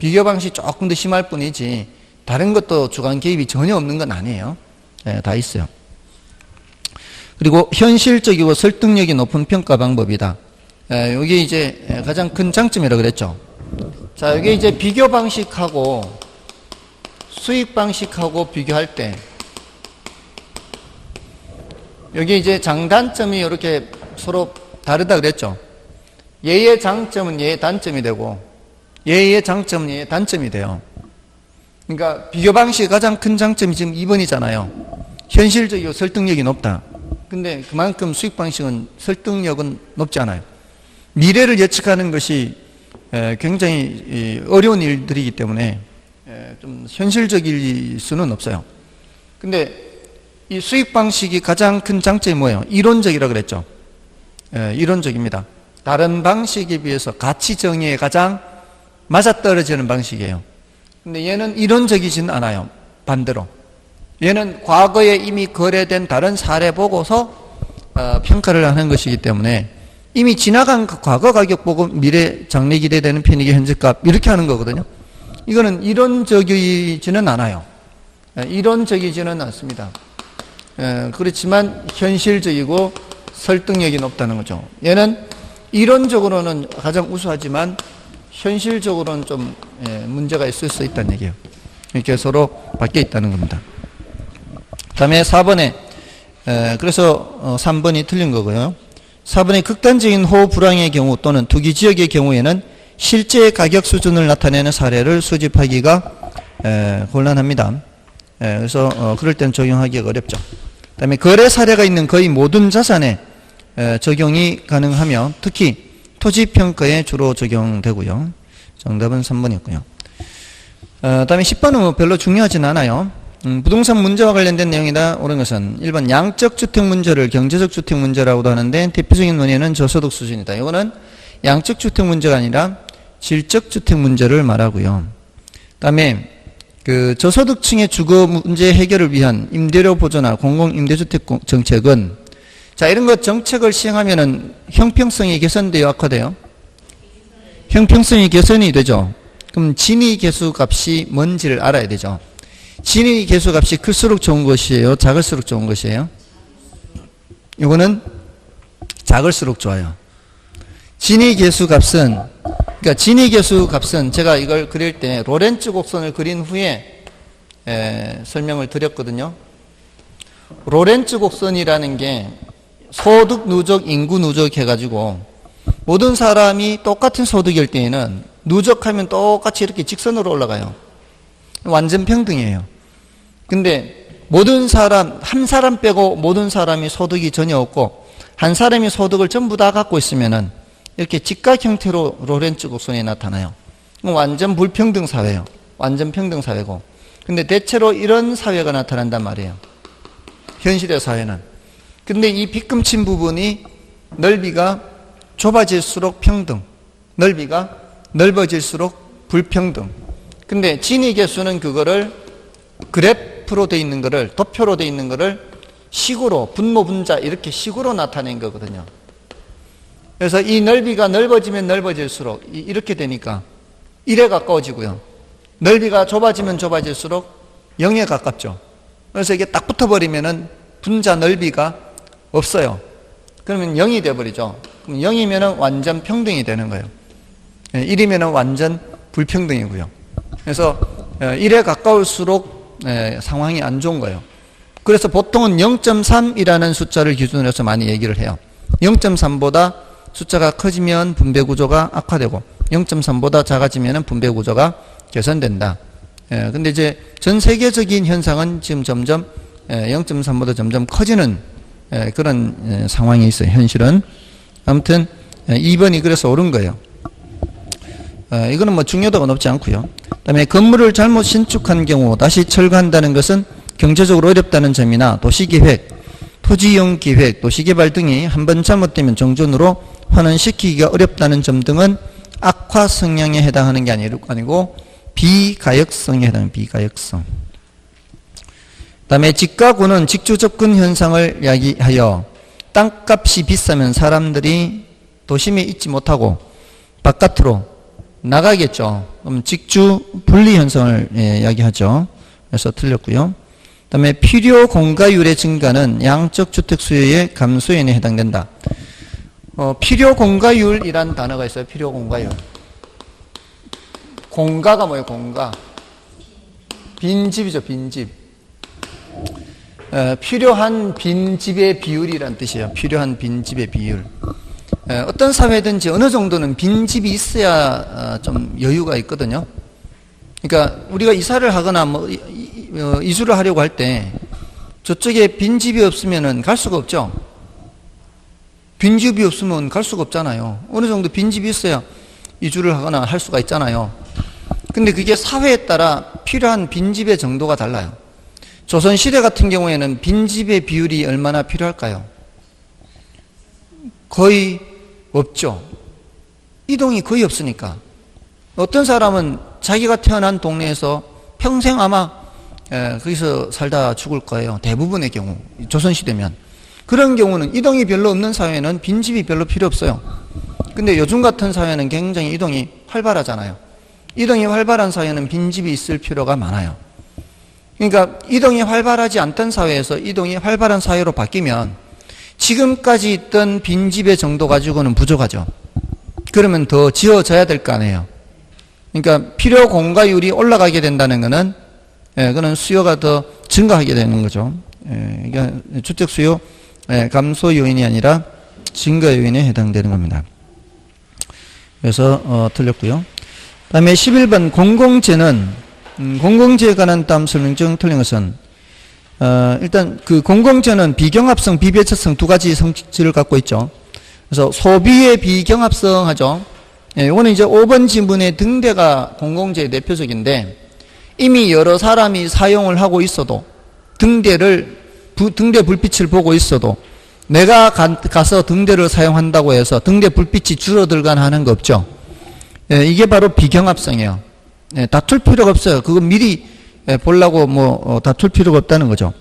비교 방식이 조금 더 심할 뿐이지 다른 것도 주관 개입이 전혀 없는 건 아니에요. 다 있어요. 그리고 현실적이고 설득력이 높은 평가 방법이다. 이게 이제 가장 큰 장점이라고 그랬죠. 자, 이게 이제 비교 방식하고 수익 방식하고 비교할 때 여기 이제 장단점이 이렇게 서로 다르다 그랬죠. 얘의 장점은 얘의 단점이 되고 얘의 장점은 얘의 단점이 돼요. 그러니까 비교 방식의 가장 큰 장점이 지금 2번이잖아요. 현실적이고 설득력이 높다. 근데 그만큼 수익 방식은 설득력은 높지 않아요. 미래를 예측하는 것이 굉장히 어려운 일들이기 때문에 좀 현실적일 수는 없어요. 근데 이 수익 방식이 가장 큰 장점이 뭐예요? 이론적이라고 그랬죠. 이론적입니다. 다른 방식에 비해서 가치 정의에 가장 맞아떨어지는 방식이에요. 근데 얘는 이론적이지는 않아요. 반대로. 얘는 과거에 이미 거래된 다른 사례 보고서 평가를 하는 것이기 때문에 이미 지나간 과거 가격 보고 미래 장래 기대되는 편익의 현재값 이렇게 하는 거거든요. 이거는 이론적이지는 않아요. 이론적이지는 않습니다. 그렇지만 현실적이고 설득력이 높다는 거죠. 얘는 이론적으로는 가장 우수하지만 현실적으로는 좀 문제가 있을 수 있다는 얘기예요. 이렇게 서로 바뀌어 있다는 겁니다. 다음에 4번에 그래서 3번이 틀린 거고요. 4번의 극단적인 호흡 불황의 경우 또는 투기 지역의 경우에는 실제 가격 수준을 나타내는 사례를 수집하기가 곤란합니다. 그래서 그럴 땐 적용하기가 어렵죠. 그다음에 거래 사례가 있는 거의 모든 자산에 적용이 가능하며 특히 토지평가에 주로 적용되고요. 정답은 3번이었고요. 다음에 10번은 뭐 별로 중요하진 않아요. 부동산 문제와 관련된 내용이다. 옳은 것은 1번 양적 주택 문제를 경제적 주택 문제라고도 하는데 대표적인 원인은 저소득 수준이다. 이거는 양적 주택 문제가 아니라 질적 주택 문제를 말하고요. 그다음에 그 저소득층의 주거 문제 해결을 위한 임대료 보조나 공공 임대주택 정책은 자 이런 것 정책을 시행하면은 형평성이 개선돼요, 악화돼요? 형평성이 개선이 되죠. 그럼 진위 계수 값이 뭔지를 알아야 되죠. 진위 계수 값이 클수록 좋은 것이에요? 작을수록 좋은 것이에요? 이거는 작을수록 좋아요. 진위 계수 값은, 그러니까 진위 계수 값은 제가 이걸 그릴 때 로렌츠 곡선을 그린 후에 설명을 드렸거든요. 로렌츠 곡선이라는 게 소득 누적, 인구 누적 해가지고 모든 사람이 똑같은 소득일 때에는 누적하면 똑같이 이렇게 직선으로 올라가요. 완전 평등이에요. 근데 모든 사람, 한 사람 빼고 모든 사람이 소득이 전혀 없고 한 사람이 소득을 전부 다 갖고 있으면은 이렇게 직각 형태로 로렌츠 곡선이 나타나요. 완전 불평등 사회예요. 완전 평등 사회고. 근데 대체로 이런 사회가 나타난단 말이에요. 현실의 사회는. 근데 이 빗금친 부분이 넓이가 좁아질수록 평등, 넓이가 넓어질수록 불평등. 근데 진위 계수는 그거를 그래프로 돼 있는 거를, 도표로 돼 있는 거를 식으로, 분모 분자 이렇게 식으로 나타낸 거거든요. 그래서 이 넓이가 넓어지면 넓어질수록 이렇게 되니까 1에 가까워지고요. 넓이가 좁아지면 좁아질수록 0에 가깝죠. 그래서 이게 딱 붙어버리면은 분자 넓이가 없어요. 그러면 0이 돼버리죠. 그럼 0이면은 완전 평등이 되는 거예요. 1이면은 완전 불평등이고요. 그래서 1에 가까울수록 상황이 안 좋은 거예요. 그래서 보통은 0.3이라는 숫자를 기준으로 해서 많이 얘기를 해요. 0.3보다 숫자가 커지면 분배 구조가 악화되고 0.3보다 작아지면 분배 구조가 개선된다. 근데 이제 전 세계적인 현상은 지금 점점 0.3보다 점점 커지는 그런 상황이 있어요. 현실은. 아무튼 2번이 그래서 옳은 거예요. 이거는 뭐 중요도가 높지 않고요. 그다음에 건물을 잘못 신축한 경우 다시 철거한다는 것은 경제적으로 어렵다는 점이나 도시계획, 토지이용 계획, 도시개발 등이 한번 잘못되면 정전으로 환원시키기가 어렵다는 점 등은 악화 성향에 해당하는 게 아니고 비가역성에 해당하는 비가역성. 그다음에 직가구는 직주 접근 현상을 야기하여 땅값이 비싸면 사람들이 도심에 있지 못하고 바깥으로 나가겠죠. 그럼 직주 분리 현상을 이야기하죠. 그래서 틀렸고요. 그다음에 필요 공가율의 증가는 양적 주택 수요의 감소에 해당된다. 필요 공가율이란 단어가 있어요. 필요 공가율. 공가가 뭐예요? 공가. 빈집이죠. 빈집. 필요한 빈집의 비율이란 뜻이에요. 필요한 빈집의 비율. 어떤 사회든지 어느 정도는 빈집이 있어야 좀 여유가 있거든요. 그러니까 우리가 이사를 하거나 이주를 하려고 할 때 저쪽에 빈집이 없으면은 갈 수가 없죠. 빈집이 없으면 갈 수가 없잖아요. 어느 정도 빈집이 있어야 이주를 하거나 할 수가 있잖아요. 근데 그게 사회에 따라 필요한 빈집의 정도가 달라요. 조선시대 같은 경우에는 빈집의 비율이 얼마나 필요할까요? 거의 없죠. 이동이 거의 없으니까. 어떤 사람은 자기가 태어난 동네에서 평생 아마 거기서 살다 죽을 거예요. 대부분의 경우. 조선시대면. 그런 경우는 이동이 별로 없는 사회는 빈집이 별로 필요 없어요. 근데 요즘 같은 사회는 굉장히 이동이 활발하잖아요. 이동이 활발한 사회는 빈집이 있을 필요가 많아요. 그러니까 이동이 활발하지 않던 사회에서 이동이 활발한 사회로 바뀌면 지금까지 있던 빈집의 정도 가지고는 부족하죠. 그러면 더 지어져야 될 거 아니에요. 그러니까 필요 공가율이 올라가게 된다는 것은 그는 수요가 더 증가하게 되는 거죠. 그러니까 주택 수요 감소 요인이 아니라 증가 요인에 해당되는 겁니다. 그래서 틀렸고요. 다음에 11번 공공재는 공공재에 관한 다음 설명 중 틀린 것은 일단 그 공공재는 비경합성, 비배치성 두 가지 성질을 갖고 있죠. 그래서 소비의 비경합성하죠. 이거는 이제 5번 지문의 등대가 공공재의 대표적인데 이미 여러 사람이 사용을 하고 있어도 등대 불빛을 보고 있어도 내가 가서 등대를 사용한다고 해서 등대 불빛이 줄어들거나 하는 거 없죠. 이게 바로 비경합성이에요. 다툴 필요가 없어요. 그거 미리 보려고 다툴 필요가 없다는 거죠.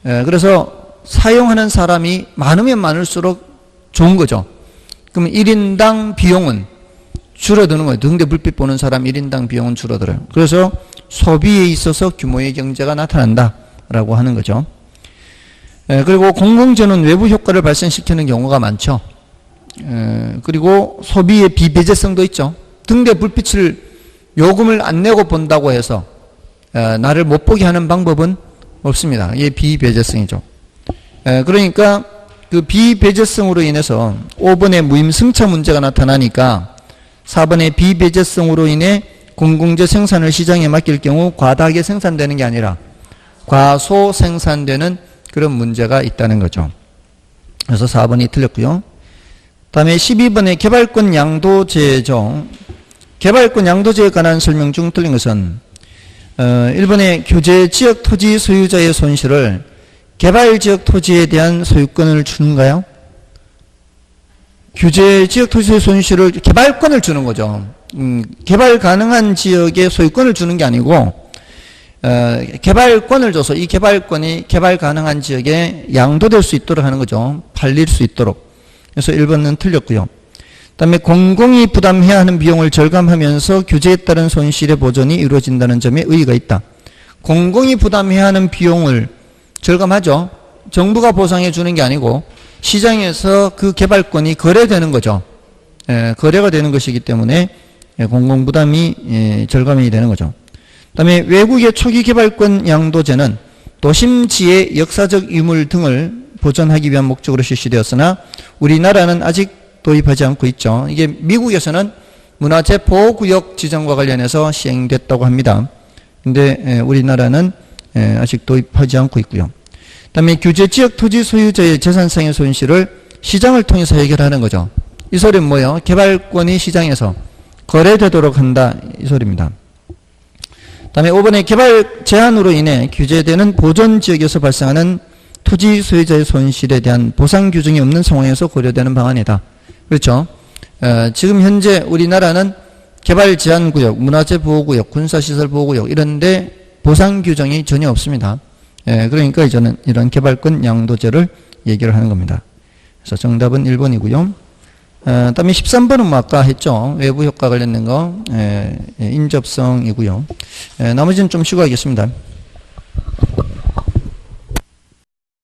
그래서 사용하는 사람이 많으면 많을수록 좋은 거죠. 그러면 1인당 비용은 줄어드는 거예요. 등대 불빛 보는 사람 1인당 비용은 줄어들어요. 그래서 소비에 있어서 규모의 경제가 나타난다라고 하는 거죠. 그리고 공공재는 외부 효과를 발생시키는 경우가 많죠. 그리고 소비의 비배제성도 있죠. 등대 불빛을 요금을 안 내고 본다고 해서 나를 못 보게 하는 방법은 없습니다. 이게 비배제성이죠. 그러니까 그 비배제성으로 인해서 5번에 무임승차 문제가 나타나니까 4번에 비배제성으로 인해 공공재 생산을 시장에 맡길 경우 과다하게 생산되는 게 아니라 과소 생산되는 그런 문제가 있다는 거죠. 그래서 4번이 틀렸고요. 다음에 12번에 개발권 양도제죠. 개발권 양도제에 관한 설명 중 틀린 것은 1번에 규제 지역 토지 소유자의 손실을 개발 지역 토지에 대한 소유권을 주는가요? 규제 지역 토지의 손실을 개발권을 주는 거죠. 개발 가능한 지역에 소유권을 주는 게 아니고 개발권을 줘서 이 개발권이 개발 가능한 지역에 양도될 수 있도록 하는 거죠. 팔릴 수 있도록. 그래서 1번은 틀렸고요. 그다음에 공공이 부담해야 하는 비용을 절감하면서 규제에 따른 손실의 보전이 이루어진다는 점에 의의가 있다. 공공이 부담해야 하는 비용을 절감하죠. 정부가 보상해 주는 게 아니고 시장에서 그 개발권이 거래되는 거죠. 거래가 되는 것이기 때문에 공공부담이 절감이 되는 거죠. 그 다음에 외국의 초기 개발권 양도제는 도심지의 역사적 유물 등을 보존하기 위한 목적으로 실시되었으나 우리나라는 아직 도입하지 않고 있죠. 이게 미국에서는 문화재 보호구역 지정과 관련해서 시행됐다고 합니다. 근데 우리나라는 아직 도입하지 않고 있고요. 그 다음에 규제 지역 토지 소유자의 재산상의 손실을 시장을 통해서 해결하는 거죠. 이 소리는 뭐예요? 개발권이 시장에서 거래되도록 한다 이 소리입니다. 다음에 5번에 개발 제한으로 인해 규제되는 보존지역에서 발생하는 토지 소유자의 손실에 대한 보상 규정이 없는 상황에서 고려되는 방안이다. 그렇죠. 지금 현재 우리나라는 개발 제한 구역, 문화재 보호구역, 군사시설 보호구역 이런데 보상 규정이 전혀 없습니다. 그러니까 이제는 이런 개발권 양도제를 얘기를 하는 겁니다. 그래서 정답은 1번이고요. 다음에 13번은 뭐 아까 했죠. 외부 효과 관련된 거 인접성이고요. 나머지는 좀 쉬고 하겠습니다.